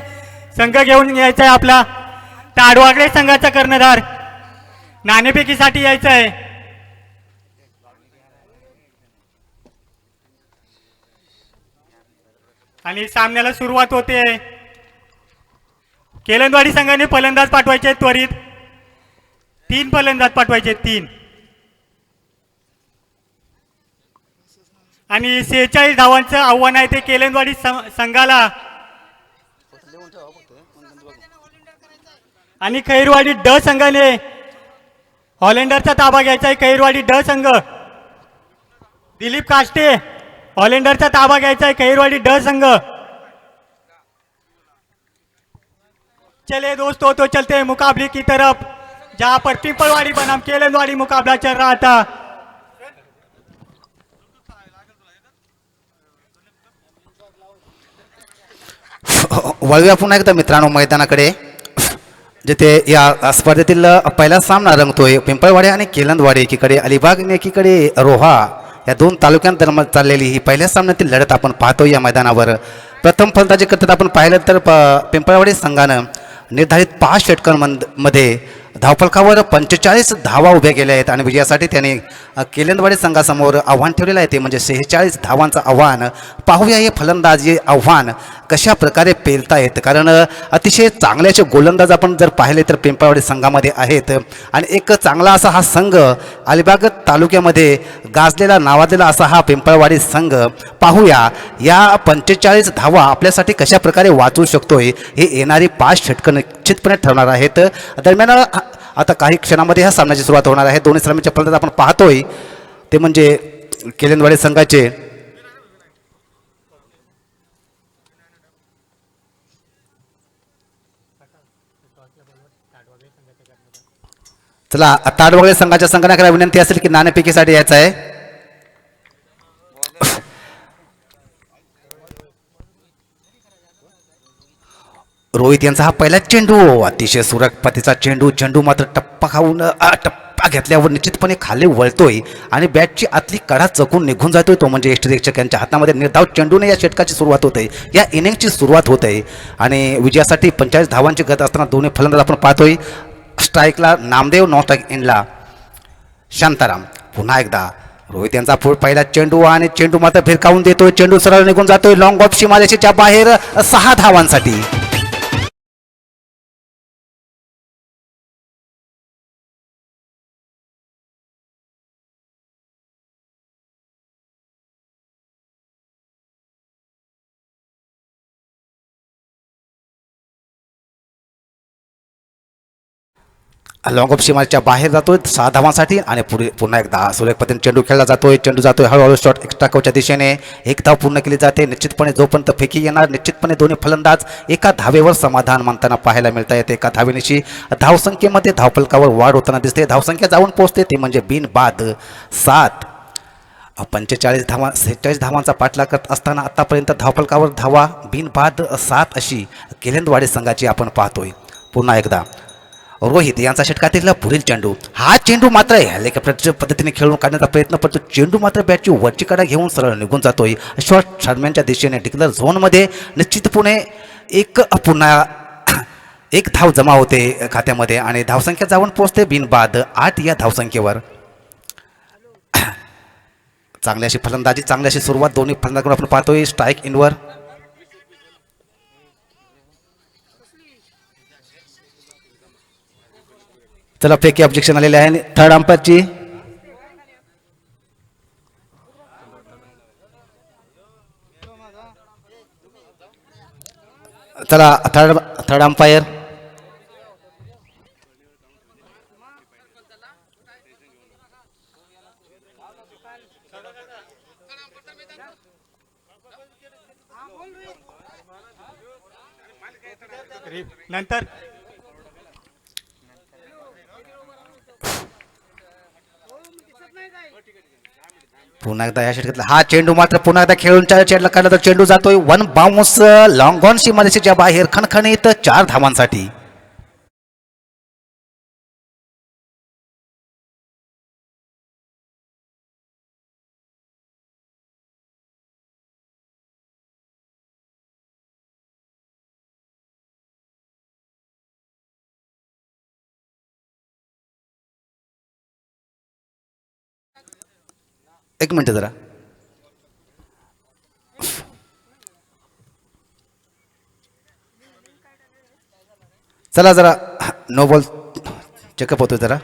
Speaker 6: संघ घेऊन यायचंय आपला. ताडवागडे संघाचा कर्णधार नाणेफेकीसाठी यायचंय. आणि सामन्याला सुरुवात होते. केलनवाडी संघाने फलंदाज पाठवायचे त्वरित. 3 फलंदाज पाठवायचे 3. आणि 46 धावांचं आव्हान आहे ते केलनवाडी संघाला. आणि खैरवाडी ड संघाने हॉलेंडरचा ताबा घ्यायचा आहे. खैरवाडी ड संघ दिलीप काष्टे हॉलेंडरचा ताबा घ्यायचा है खैरवाड़ी ड संघ। चले दोस्तों तो चलते हैं मुकाबले की तरफ जहां पर पिंपलवाड़ी बनाम केलनवाड़ी मुकाबला चल रहा था।
Speaker 1: वळूया पुन्हा एकदा मित्रांनो मैदानाकडे जिथे या स्पर्धेतील पहिला सामना रंगतोय पिंपळवाडी आणि केलनवाडी एकीकडे अलिबाग आणि एकीकडे रोहा या दोन तालुक्यांदरम्यान चाललेली ही पहिल्या सामन्यातील लढत आपण पाहतो। या मैदानावर प्रथम फलंदाजी करतात आपण पाहिलं तर पिंपळवाडी संघानं निर्धारित 5 षटकांमध्ये धावफलकावर 45 धावा उभ्या केल्या आहेत आणि विजयासाठी त्याने केलेंदवाडी संघासमोर आव्हान ठेवलेलं आहे, ते म्हणजे 46 धावांचं आव्हान. पाहूया हे फलंदाजी आव्हान कशा प्रकारे पेलतायत, कारण अतिशय चांगल्याचे गोलंदाज आपण जर पाहिले तर पिंपळवाडी संघामध्ये आहेत आणि एक चांगला असा हा संघ अलिबाग तालुक्यामध्ये गाजलेला नावाजलेला असा हा पिंपळवाडी संघ. पाहूया या 45 धावा आपल्यासाठी कशा प्रकारे वाचवू शकतोय, हे येणारी 5 षटकं निश्चितपणे ठरणार आहेत. दरम्यान आता काही क्षणामध्ये ह्या सामन्याची सुरुवात होणार आहे. दोन्ही सलामीच्या फलंदाज आपण पाहतोय ते म्हणजे केलेंदवाडी संघाचे चला ताडवगळे संघाच्या संघटनाकडे विनंती असेल की नाणेफेकीसाठी यायचं आहे. रोहित यांचा हा पहिला चेंडू, अतिशय सुरक्षितचा चेंडू मात्र टप्पा खाऊन टप्पा घेतल्यावर निश्चितपणे खाली वळतोय आणि बॅटची आतली कडा चकून निघून जातोय, तो म्हणजे यष्टीरक्षक यांच्या हातामध्ये. निर्धाव चेंडूने या षटकाची सुरुवात होते, या इनिंगची सुरुवात होते आणि विजयासाठी 45 धावांची गत असताना दोन्ही फलंदाज आपण पाहतोय. स्ट्राईकला नामदेव, नॉन स्ट्राईक एंडला शांताराम. पुन्हा एकदा रोहित यांचा पहिला चेंडू आणि चेंडू मात्र भिरकावून देतोय, चेंडू सरळ निघून जातोय लॉंग ऑफ सीमारेषेच्या बाहेर 6 धावांसाठी. लॉंग ऑफ सीमाच्या बाहेर जातोय 6 धावांसाठी आणि पुन्हा एकदा सुरेख पद्धतीने चेंडू खेळला जातोय, चेंडू जातोय हळूहळू शॉट एक्स्ट्रा कवच्या दिशेने. 1 धाव पूर्ण केली जाते. निश्चितपणे जोपर्यंत फेकी येणार निश्चितपणे दोन्ही फलंदाज एका धावेवर समाधान मानताना पाहायला मिळत आहेत. एका धावेनिशी धावसंख्येमध्ये धावफलकावर वाढ होताना दिसते. धावसंख्या जाऊन पोहोचते ती म्हणजे बिनबाद 7. 45 धावा 46 धावांचा पाठलाग करत असताना आतापर्यंत धावफलकावर धावा बिनबाद 7 अशी केलेंदवाडी संघाची आपण पाहतोय. पुन्हा एकदा रोहित यांचा षटकातील पुढील चेंडू, हा चेंडू मात्र हेलिकॉप्टरच्या पद्धतीने खेळून काढण्याचा प्रयत्न करतो. चेंडू मात्र बॅटची वरची कडा घेऊन सरळ निघून जातोय शॉर्ट शर्म्यांच्या दिशेने. डिक्लेअर झोनमध्ये निश्चितपणे पुन्हा एक धाव जमा होते खात्यामध्ये आणि धावसंख्या जाऊन पोहोचते बिनबाद 8 या धावसंख्येवर. चांगली अशी फलंदाजी, चांगली अशी सुरुवात दोन्ही फलंदाजांकडून आपण पाहतोय. स्ट्राईक इनवर चला फेकी ऑब्जेक्शन आलेले आहे. थर्ड अंपायरची चला थर्ड अंपायर
Speaker 6: नंतर
Speaker 1: पुन्हा एकदा या षटकातला हा चेंडू मात्र पुन्हा एकदा खेळून चेंडूला काढला तर चेंडू जातोय 1 बाउन्स लॉंग ऑन सीमारेषेच्या बाहेर खणखणीत 4 धावांसाठी. एक मिनिट जरा चला जरा नो बॉल चेकअप होतो जरा.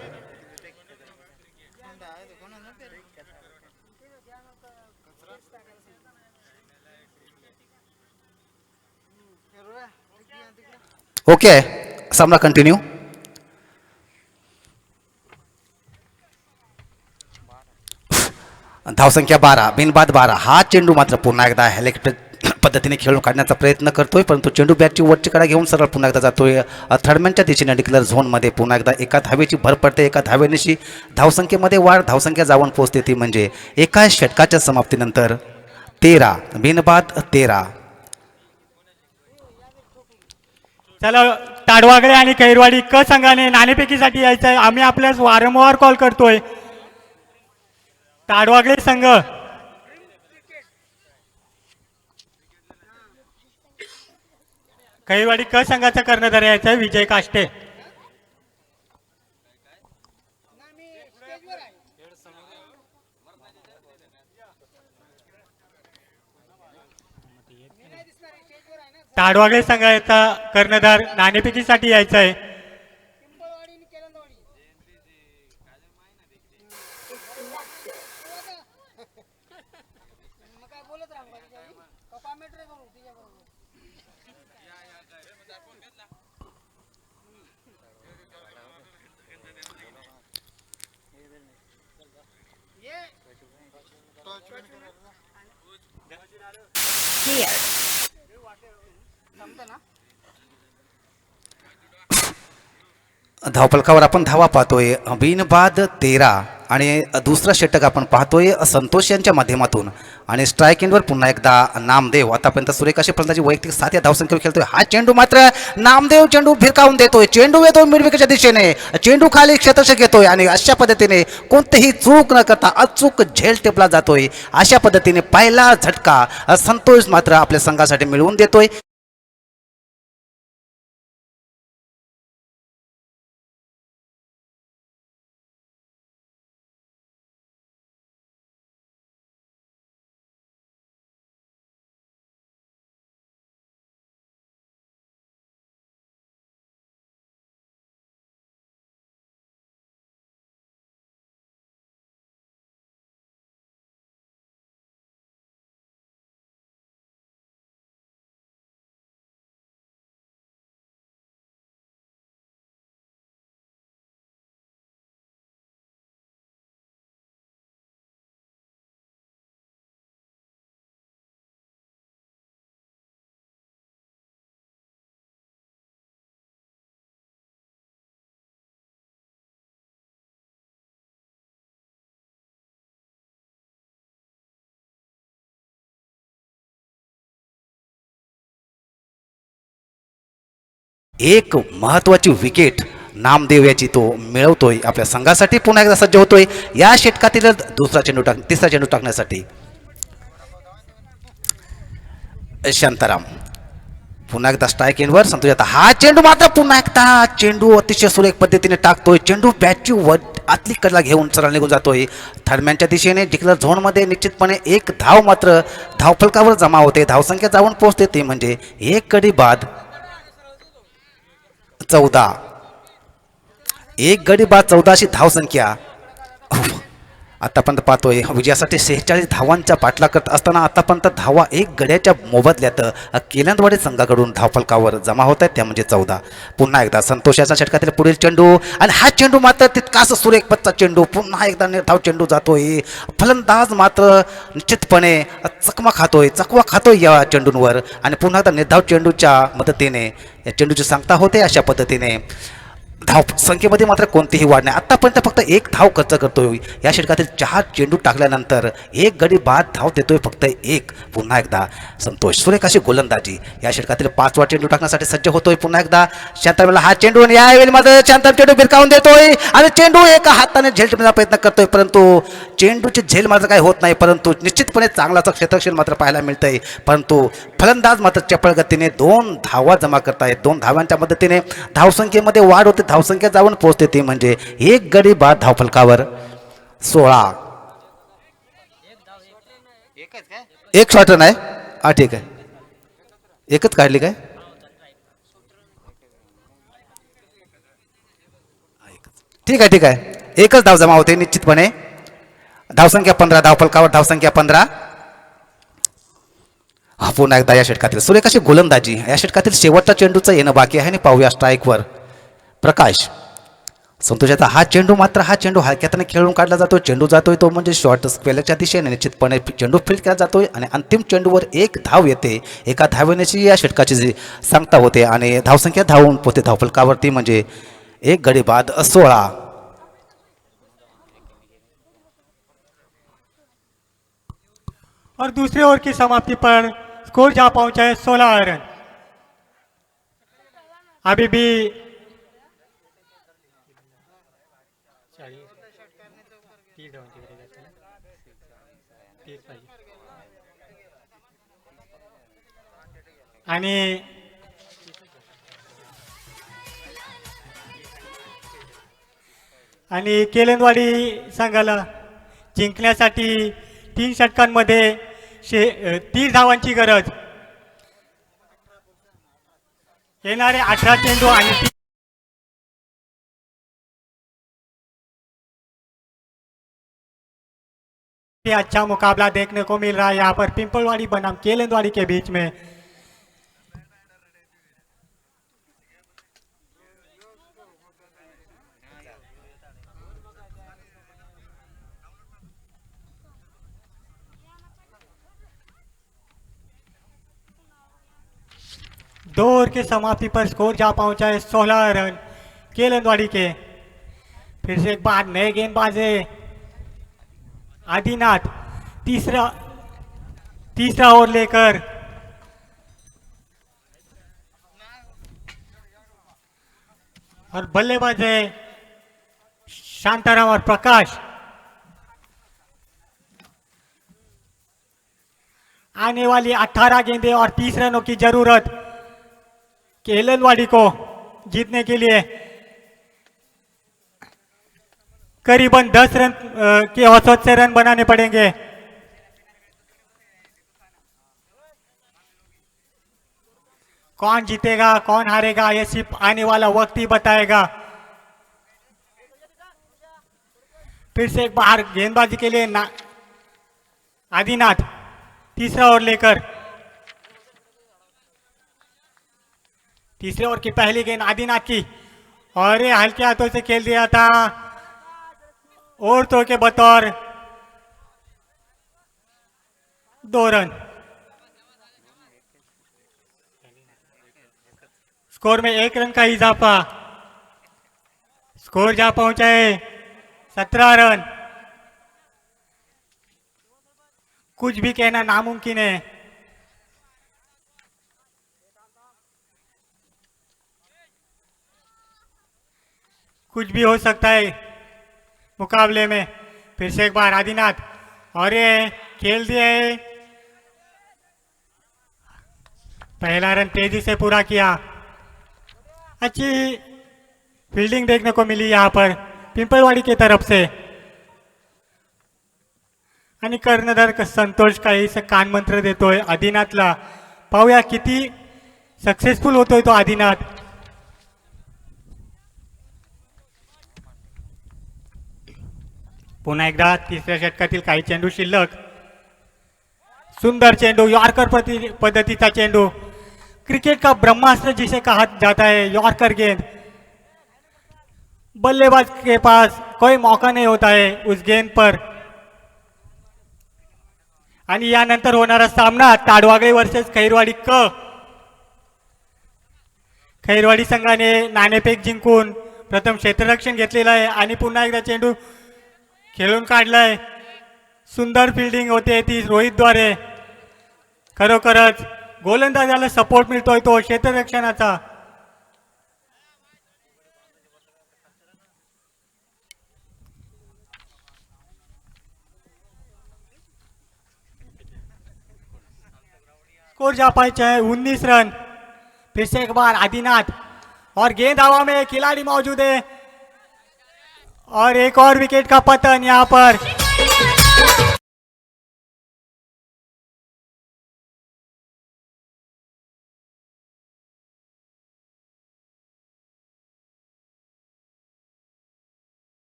Speaker 1: ओके सामना कंटिन्यू. धावसंख्या 12 बिनबाद 12. हा चेंडू मात्र पुन्हा एकदा हेलिकॉप्टर पद्धतीने खेळून काढण्याचा प्रयत्न करतोय, परंतु चेंडू बॅटची वरची कडा घेऊन सरळ पुन्हा एकदा जातोय थर्डमॅनच्या दिशेने. डिक्लेअर झोनमध्ये पुन्हा एकदा एका धावेची भर पडते. एका धावेनिशी धावसंख्येमध्ये वाढ, धावसंख्या जाऊन पोहोचते ती म्हणजे एका षटकाच्या समाप्तीनंतर 13 बिनबाद 13.
Speaker 6: चला ताडवागळे आणि कैरवाडी क संघाने नाणेफेकीसाठी यायचं आहे. आम्ही आपल्यास वारंवार कॉल करतोय. ताडवागळे संघ कैरवाडी क संघाचा कर्णधार यायचा आहे विजय काष्टे. ताडवागळे संघाचा कर्णधार नाणेफेकीसाठी यायचा आहे.
Speaker 1: धावफलकावर आपण धावा पाहतोय बिनबाद 13 आणि दुसरा षटक आपण पाहतोय संतोष यांच्या माध्यमातून आणि स्ट्राईक एंडवर पुन्हा एकदा नामदेव. आतापर्यंत सुरेख अशी फलंदाजी वैयक्तिक 7 या धावसंख्येवर खेळतोय. हा चेंडू मात्र नामदेव चेंडू भिरकावून देतोय. चेंडू येतो मिडविकेटच्या दिशेने, चेंडू खाली क्षेत्ररक्षक घेतोय आणि अशा पद्धतीने कोणतेही चूक न करता अचूक झेल टेपला जातोय. अशा पद्धतीने पहिला झटका संतोष मात्र आपल्या संघासाठी मिळवून देतोय. एक महत्त्वाची विकेट नामदेव याची तो मिळवतोय. आपल्या संघासाठी पुन्हा एकदा सज्ज होतोय या षटकातील तिसरा चेंडू टाकण्यासाठी. शांताराम पुन्हा एकदा स्ट्राईक एंडवर संतोष. आता हा चेंडू मात्र पुन्हा एकदा चेंडू अतिशय सुरेख पद्धतीने टाकतोय. चेंडू बॅटची आतली कडला घेऊन सरळ निघून जातोय थर्मॅनच्या दिशेने. डिक्लेअर झोनमध्ये निश्चितपणे एक धाव मात्र धावफलकावर जमा होते. धावसंख्या जाऊन पोहोचते ती म्हणजे 1 गडी बाद 14. 1 गडी बाद 14 अशी धावसंख्या आतापर्यंत पाहतोय. विजयासाठी 46 धावांचा पाठलाग करत असताना आतापर्यंत धावा 1 गड्याच्या मोबदल्यात केलंदवाडी संघाकडून धावफलकावर जमा होत आहेत त्या म्हणजे 14. पुन्हा एकदा संतोषाच्या षटकातील पुढील चेंडू आणि हा चेंडू मात्र तितकाच सुरेख पत्ता चेंडू. पुन्हा एकदा निर्धाव चेंडू जातोय. फलंदाज मात्र निश्चितपणे चकवा खातोय या चेंडूंवर आणि पुन्हा एकदा निर्धाव चेंडूच्या मदतीने या चेंडूची सांगता होते. अशा पद्धतीने धाव संख्येमध्ये मात्र कोणतीही वाढ नाही. आतापर्यंत फक्त 1 धाव खर्च करतोय. या षटकातील 4 चेंडू टाकल्यानंतर 1 गडी बाद धाव देतोय फक्त 1. पुन्हा एकदा संतोष सुरेख अशी गोलंदाजी. या षटकातील 5वा चेंडू टाकण्यासाठी सज्ज होतोय. पुन्हा एकदा शांतारामला हा चेंडू आणि यावेळी मात्र शांताराम चेंडू भिरकावून देतोय आणि चेंडू एका हाताने झेल टिपण्याचा प्रयत्न करतोय परंतु चेंडूची झेल मात्र काही होत नाही. परंतु निश्चितपणे चांगलाच क्षेत्ररक्षण मात्र पाहायला मिळतंय. परंतु फलंदाज मात्र चपळ गतीने 2 धावा जमा करतायत. 2 धावांच्या मदतीने धावसंख्येमध्ये वाढ होते. धावसंख्या जाऊन पोहोचते ती म्हणजे 1 गडी बाद धावफलकावर 16. एक शॉट रन आहे. हा ठीक आहे. एकच काढली काय? ठीक आहे. एकच धाव जमा होते निश्चितपणे. धावसंख्या 15 धावफलकावर धावसंख्या 15. हा पुन्हा एकदा या षटकातील सुरेख अशी गोलंदाजी. या षटकातील शेवटच्या चेंडूचं येणं बाकी आहे आणि पाहूया स्ट्राईकवर प्रकाश. संतोषाचा हा चेंडू हलक्यातने खेळून काढला जातो. चेंडू जातोय तो म्हणजे शॉर्ट स्क्वेअरच्या दिशेने निश्चितपणे चेंडू फील्ड केला जातोय आणि अंतिम चेंडूवर 1 धाव येते. एका धावेनेची या षटकाची जी सांगता होते आणि धावसंख्या धावून पोते धावफलकावरती म्हणजे 1 गडी बाद 16.
Speaker 6: और दूसरे ओवर की समाप्ति पर स्कोर जहां पहुंचा है 16 रन. अभी भी आणि केलनवाडी संघाला जिंकण्यासाठी 3 षटकांमध्ये 30 धावांची गरज. येणारे 18 चेंडू आणि ये अच्छा मुकाबला देखने को मिल रहा है यहाँ पर पिंपलवाड़ी बनाम केलेंदवाड़ी के बीच में। दो ओवर की समाप्ति पर स्कोर जा पहुंचा है 16 रन केलेंदवाड़ी के। फिर से एक बार नए गेंदबाज है आदिनाथ, तीसरा ओवर लेकर और बल्लेबाज है शांताराम और प्रकाश। आने वाली 18 गेंदें और 30 रनों की जरूरत केलेंदवाड़ी को जीतने के लिए। करीबन 10 रन के औसत से रन बनाने पड़ेंगे। कौन जीतेगा कौन हारेगा ये सिर्फ आने वाला वक्त ही बताएगा। फिर से एक बार गेंदबाजी के लिए आदिनाथ, तीसरा ओवर लेकर। तीसरे ओवर की पहली गेंद आदिनाथ की और ये हल्के हाथों से खेल दिया था और तो के बतौर 2 रन। स्कोर में 1 रन का इजाफा। स्कोर जा पहुंचा है 17 रन। कुछ भी कहना नामुमकिन है। कुछ भी हो सकता है मुकाबले में। फिर से एक बार आदिनाथ और ये खेल दिए। पहला रन तेजी से पूरा किया। अच्छी फील्डिंग देखने को मिली यहाँ पर पिंपलवाड़ी की तरफ से। आणि कर्णधार संतोष काहीच कान मंत्र देतोय आदिनाथला। पाहूया किती सक्सेसफुल होतोय तो आदिनाथ। पुन्हा एकदा तिसऱ्या षटकातील काही चेंडू शिल्लक। सुंदर चेंडू, यॉर्कर पद्धतीचा चेंडू, क्रिकेट का ब्रह्मास्त्र जिसे कहा जाता है यॉर्कर गेंद। बल्लेबाज के पास कोई मौका नहीं होता है उस गेंद पर। आणि यानंतर होणारा सामना ताडवागळे वर्सेस खैरवाडी क। खैरवाडी संघाने नाणेफेक जिंकून प्रथम क्षेत्ररक्षण घेतलेलं आहे आणि पुन्हा एकदा चेंडू खेळून काढलाय। सुंदर फील्डिंग होते ती रोहितद्वारे। खरोखरच गोलंदाजाला सपोर्ट मिळतोय तो क्षेत्ररक्षणाचा। स्कोर जा पाया है 19 रन। फिर से एक बार आदिनाथ और गेंद हवा में, खिलाड़ी मौजूद है और एक और विकेट का पतन यहाँ पर।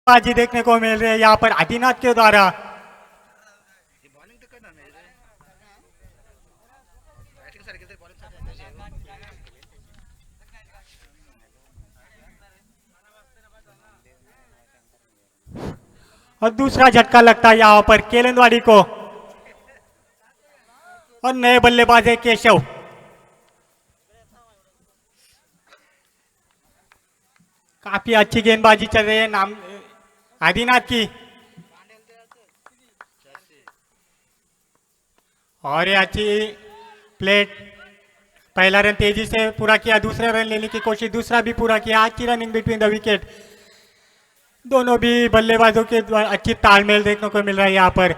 Speaker 6: बाजी देखने को मिल रही है यहाँ पर आदिनाथ के द्वारा। और दूसरा झटका लगता है यहाँ पर केलेंदवाड़ी को। और नए बल्लेबाज है केशव। काफी अच्छी गेंदबाजी चल रही है नाम आदिनाथ की। और ये अच्छी प्लेट। पहला रन तेजी से पूरा किया, दूसरा रन लेने की कोशिश, दूसरा भी पूरा किया। अच्छी रनिंग बिटवीन द विकेट। दोनों भी बल्लेबाजों के द्वारा अच्छी तालमेल देखने को मिल रहा है यहाँ पर।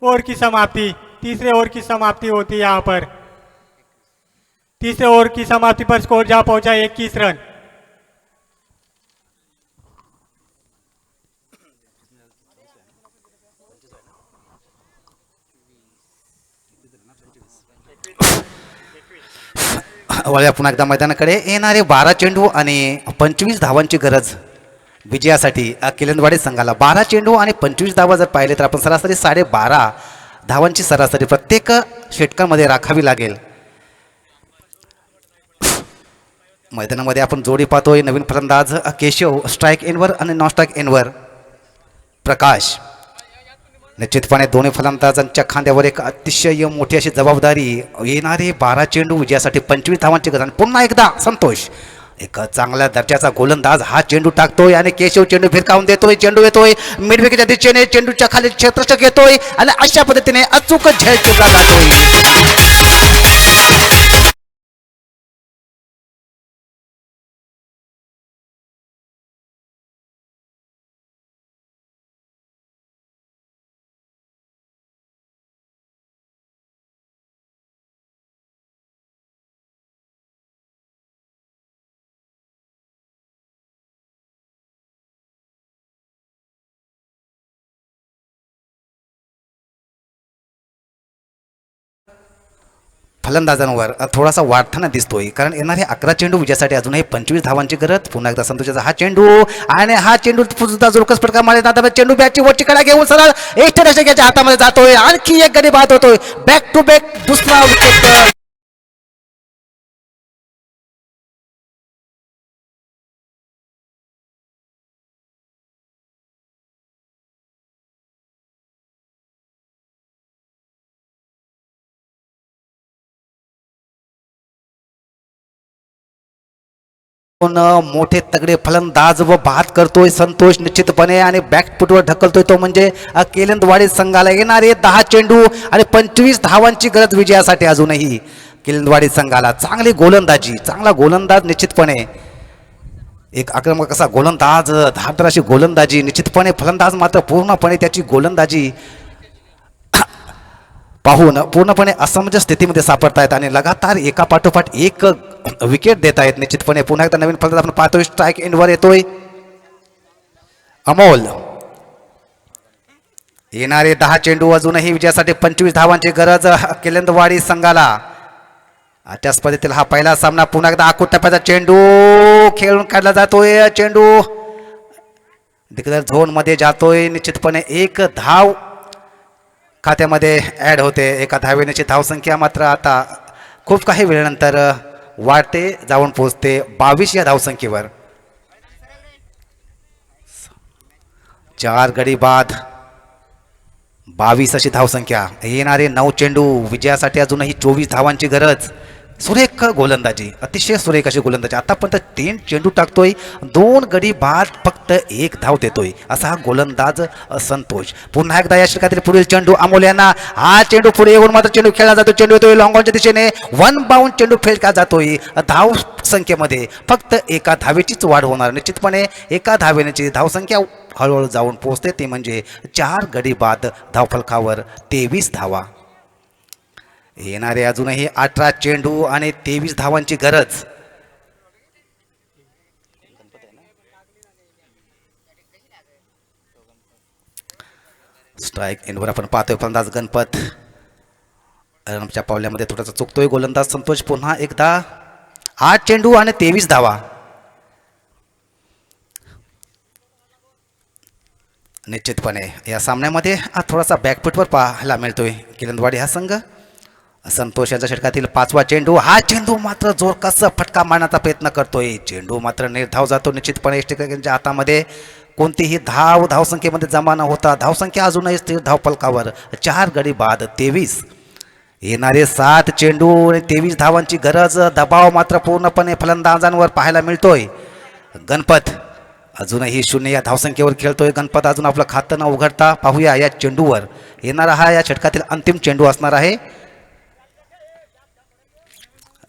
Speaker 6: ओवर की समाप्ति, तीसरे ओवर की समाप्ति होती है यहाँ पर। तीसरे ओवर की समाप्ति पर स्कोर जा पहुंचा 21 रन।
Speaker 1: वळूया पुन्हा एकदा मैदानाकडे. येणारे 12 चेंडू आणि 25 धावांची गरज विजयासाठी किलंदवाडी संघाला. 12 चेंडू आणि 25 धावा जर पाहिले तर आपण सरासरी 12.5 धावांची सरासरी प्रत्येक षटकामध्ये राखावी लागेल. मैदानामध्ये आपण जोडी पाहतोय. नवीन फलंदाज केशव स्ट्राईक एनवर आणि नॉन स्ट्राईक एनवर प्रकाश. निश्चितपणे दोन्ही फलंदाजांच्या खांद्यावर एक अतिशय मोठी अशी जबाबदारी. येणारे 12 चेंडू विजयासाठी 25 धावांची गरज. आणि पुन्हा एकदा संतोष एक चांगल्या दर्जाचा गोलंदाज हा चेंडू टाकतोय आणि केशव चेंडू फिरकावून देतोय. चेंडू येतोय मिडविकेटच्या दिशेने. चेंडूच्या खाली क्षेत्ररक्षक येतोय आणि अशा पद्धतीने अचूक झेल केला जातोय. फलंदाजांवर थोडासा वाढताना दिसतोय, कारण येणारे 11 चेंडू विजयासाठी अजूनही 25 धावांची गरज. पुन्हा एकदा संतोषाचा हा चेंडू आणि हा चेंडू सुद्धा जोरकस फटका मारत आता चेंडू बॅटची वरची कडा घेऊन सरळ एष्टरक्षकाच्या हातामध्ये जातोय. आणखी एक गडी बाद होतोय. बॅक टू बॅक दुसरा विकेट. मोठे तगडे फलंदाज व बाद करतोय संतोष निश्चितपणे आणि बॅकफुटवर ढकलतोय तो म्हणजे किलंदवाडी संघाला. येणारे 10 चेंडू आणि 25 धावांची गरज विजयासाठी अजूनही किलंदवाडी संघाला. चांगली गोलंदाजी, चांगला गोलंदाज निश्चितपणे. एक आक्रमक असा गोलंदाज, धारदार अशी गोलंदाजी निश्चितपणे. फलंदाज मात्र पूर्णपणे त्याची गोलंदाजी पाहून पूर्णपणे असमंजस स्थितीमध्ये सापडतायत आणि लगातार एका पाठोपाठ एक विकेट देत आहेत. निश्चितपणे पुन्हा एकदा नवीन फलंदाज आपण पाहतोय. स्ट्राईक एंडवर येतोय अमोल. येणारे 10 चेंडू अजूनही विजयासाठी 25 धावांची गरज किलंदवाडी संघाला. त्याच पद्धतीने हा पहिला सामना. पुन्हा एकदा आखूट टप्प्याचा चेंडू खेळून काढला जातोय. चेंडू दिग्गज झोन मध्ये जातोय. निश्चितपणे एक धाव खात्यामध्ये ॲड होते. एका धावेची धावसंख्या मात्र आता खूप काही वेळानंतर वाढते, जाऊन पोहोचते 22 या धावसंख्येवर. 4 गडी बाद 22 अशी धावसंख्या. येणारे 9 चेंडू विजयासाठी अजूनही 24 धावांची गरज. सुरेख गोलंदाजी, अतिशय सुरेख अशी गोलंदाजी. आतापर्यंत 3 चेंडू टाकतोय, 2 गडी बाद, फक्त 1 धाव देतोय असा हा गोलंदाज संतोष. पुन्हा एकदा या षटकातील पुढील चेंडू अमोल यांना. हा चेंडू पुढे येऊन मात्र चेंडू खेळला जातो. चेंडू येतोय लॉंगॉनच्या दिशेने. 1 बाउंड चेंडू फेका जातोय. धाव संख्येमध्ये फक्त एका धावेचीच वाढ होणार. निश्चितपणे एका धावेची धावसंख्या हळूहळू जाऊन पोहोचते, ती म्हणजे 4 गडी बाद धावफलकावर 23 धावा. येणारे अजूनही 18 चेंडू आणि 23 धावांची गरज. स्ट्राईक एंडवर आपण पाहतोय फलंदाज गणपत. रनच्या पावल्यामध्ये थोडासा चुकतोय गोलंदाज संतोष. पुन्हा एकदा 8 चेंडू आणि 23 धावा. निश्चितपणे या सामन्यामध्ये थोडासा बॅकफुटवर पाहायला मिळतोय किलंदवाडी हा संघ. संतोष यांच्या षटकातील 5वा चेंडू. हा चेंडू मात्र जोरकस फटका मारण्याचा प्रयत्न करतोय. चेंडू मात्र निर्धाव जातो. निश्चितपणे एष्टरक्षकांच्या हातामध्ये कोणतीही धावसंख्येमध्ये जमा न होता धावसंख्या अजूनही स्थिर धावफलकावर 4 गडी बाद 23. येणारे 7 चेंडू आणि 23 धावांची गरज. दबाव मात्र पूर्णपणे फलंदाजांवर पाहायला मिळतोय. गणपत अजूनही 0 या धावसंख्येवर खेळतोय. गणपत अजून आपलं खातं न उघडता. पाहूया या चेंडूवर. येणारा हा या षटकातील अंतिम चेंडू असणार आहे.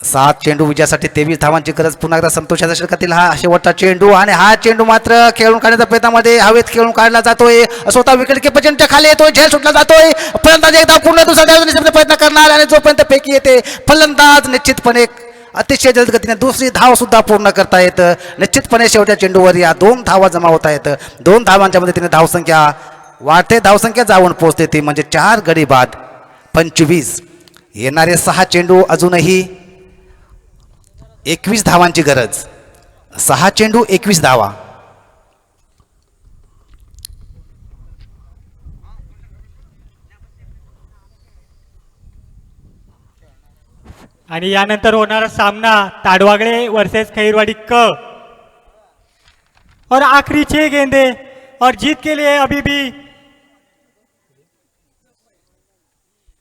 Speaker 1: 7 चेंडू विजयासाठी 23 धावांची गरज. पुन्हा एकदा संतोषाच्या षटकातील हा शेवटचा चेंडू आणि हा चेंडू मात्र खेळून काढण्याच्या प्रयत्नामध्ये हवेत खेळून काढला जातोय. स्वतः विकेट किपरच्या खाली येतोय. झेल सुटला जातोय. फलंदाज एकदा पूर्ण दुसरा प्रयत्न करणार आणि जोपर्यंत पैकी येते फलंदाज निश्चितपणे अतिशय जलद गतीने दुसरी धाव सुद्धा पूर्ण करता येतं. निश्चितपणे शेवटच्या चेंडूवर या 2 धावा जमा होता येतं. 2 धावांच्या मदतीने धावसंख्या वाढते. धावसंख्या जाऊन पोहोचते, ती म्हणजे 4 गडी बाद 25. येणारे 6 चेंडू अजूनही 21 धावांची गरज. 6 चेंडू 21 धावा.
Speaker 6: आणि यानंतर होणारा सामना ताडवागळे वर्सेस खैरवाड़ी क, और आखिरी 6 गेंदे और जीत के लिए अभी भी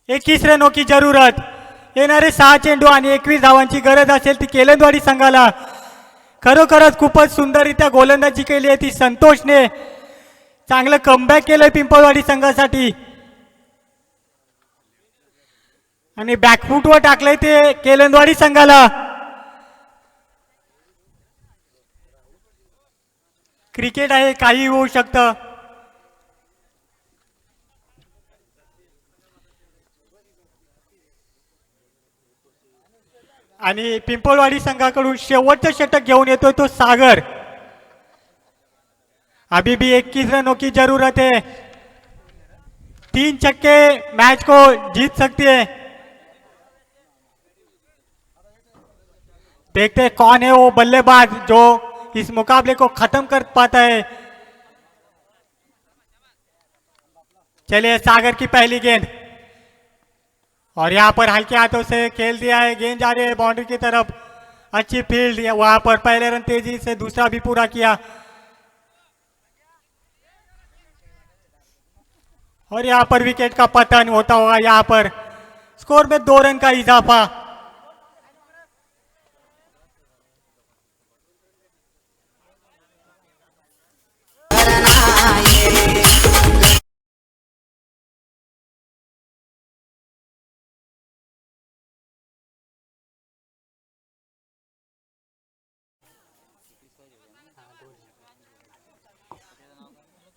Speaker 6: 21 रनों की जरूरत. येणारे 6 चेंडू आणि 21 धावांची गरज असेल ती केलंदवाडी संघाला. खरोखरच खूपच सुंदररित्या गोलंदाजी केली आहे ती संतोषने. चांगलं कमबॅक केलंय पिंपळवाडी संघासाठी आणि बॅकफूटवर टाकलंय ते केलंदवाडी संघाला. क्रिकेट आहे, काही होऊ शकतं. आणि पिंपळवाडी संघाकडून शेवटचं षटक घेऊन येतोय तो सागर. अभी भी 21 रनों की जरूरत है. 3 छक्के मैच को जीत सकती है. देखते हैं कौन है वो बल्लेबाज जो इस मुकाबले को खत्म कर पाता है. चलिए सागर की पहली गेंद, और यहाँ पर हल्के हाथों से खेल दिया है. गेंद जा रही है बाउंड्री की तरफ. अच्छी फील्ड, वहां पर पहले रन तेजी से दूसरा भी पूरा किया. और यहाँ पर विकेट का पतन होता होगा. यहाँ पर स्कोर में 2 रन का इजाफा.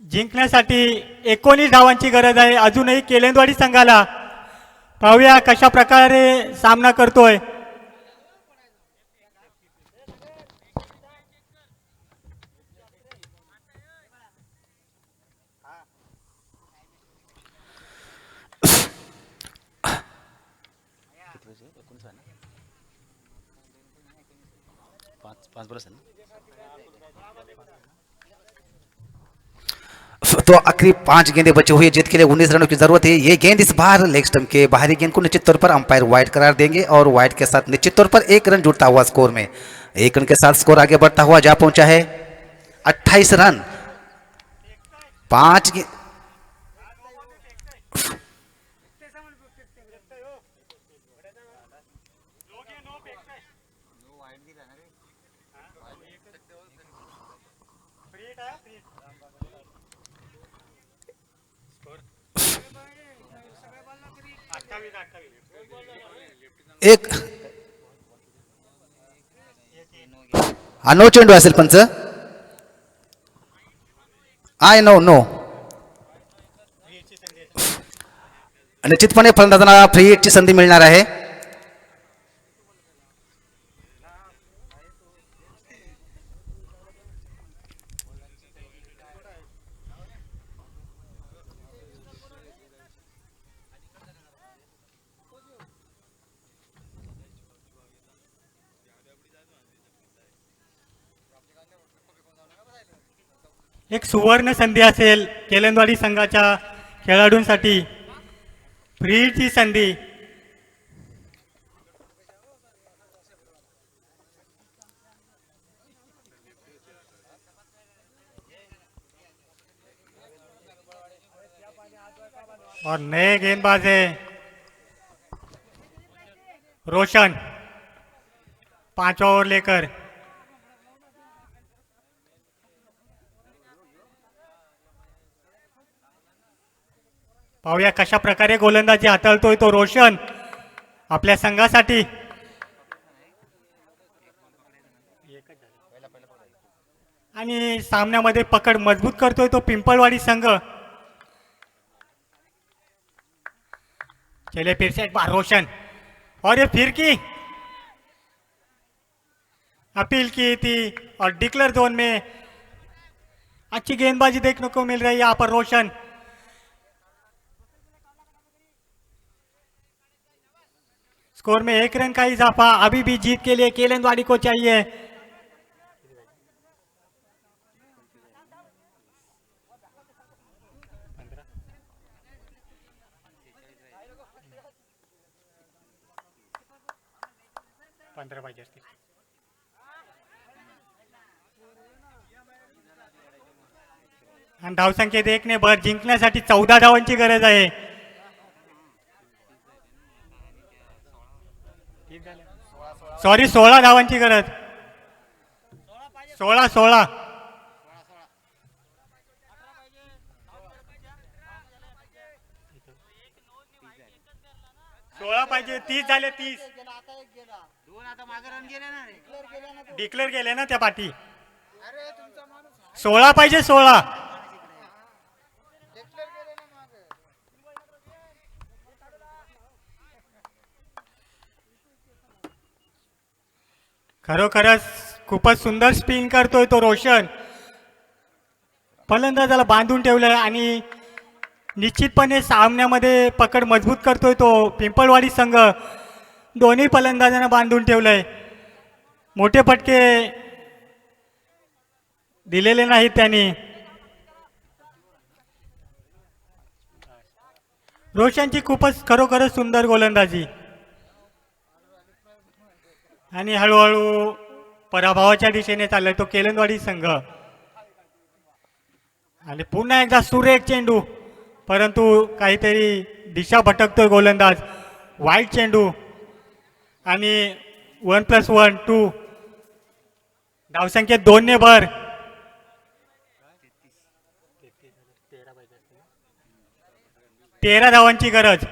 Speaker 6: जिंकण्यासाठी 19 धावांची गरज आहे अजूनही केलेंदवाडी संघाला. पाहूया कशा प्रकारे सामना करतोय.
Speaker 1: तो आखिरी 5 गेंदें बचे हुए, जीत के लिए 19 रनों की जरूरत है. ये गेंद इस बार लेग स्टंप के बाहरी गेंद को निश्चित तौर पर अंपायर वाइड करार देंगे और वाइड के साथ निश्चित तौर पर 1 रन जुड़ता हुआ स्कोर में. 1 रन के साथ स्कोर आगे बढ़ता हुआ जा पहुंचा है 28 रन. 5 एक नो चेंडू असेल पंच. No no. निश्चितपणे फलंदाजांना फ्री हिटची संधी मिळणार आहे.
Speaker 6: एक सुवर्ण संधी असेल केलंदवाडी संघाच्या खेळाडूंसाठी. फ्रीची संधी. और नए गेंदबाज है रोशन. 5 ओवर लेकर पाहूया कशा प्रकारे गोलंदाजी हाताळतोय तो रोशन आपल्या संघासाठी. आणि सामन्यामध्ये पकड मजबूत करतोय तो पिंपळवाडी संघ. चले फिर से एक बार रोशन, और ये फिर की अपील की थी और डिक्लेयर जोन में अच्छी गेंदबाजी देखने को मिल रही है यहाँ पर रोशन. स्कोर में 1 रन का इजाफा। अभी भी जीत के लिए केलंदवाड़ी को चाहिए। आणि धावसंख्येत 1 ने भर जिंकण्यासाठी 14 धावांची गरज आहे। सॉरी 16 धावांची गरज। 16 16 16 पाहिजे। 30 झाले। 30 डिक्लेअर केले ना त्या पाठी। 16 पाहिजे। 16 खरोखरच खूपच सुंदर स्पिन करतोय तो रोशन। फलंदाजाला बांधून ठेवलंय आणि निश्चितपणे सामन्यामध्ये पकड मजबूत करतोय तो पिंपळवाडी संघ। दोन्ही फलंदाजांना बांधून ठेवलंय। मोठे फटके दिलेले नाहीत त्यांनी। रोशनची खूपच खरोखरच सुंदर गोलंदाजी आणि हळूहळू पराभवाच्या दिशेने चाललाय तो केलंदवाडी संघ। आणि पुन्हा एकदा सुरेख चेंडू, परंतु काहीतरी दिशा भटकतोय गोलंदाज। वाईट चेंडू आणि 1+1 2 धावसंख्येत 2 ने भर। 13 धावांची गरज।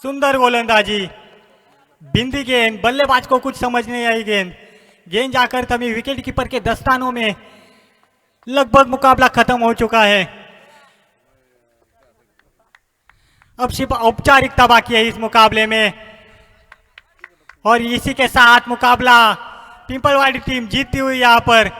Speaker 6: सुंदर गोलंदाजी, बिंदी गेंद, बल्लेबाज को कुछ समझ नहीं आई गेंद। गेंद जाकर तभी विकेट कीपर के दस्तानों में। लगभग मुकाबला खत्म हो चुका है। अब सिर्फ औपचारिकता बाकी है इस मुकाबले में और इसी के साथ मुकाबला पिंपलवाड़ी टीम जीतती हुई यहां पर।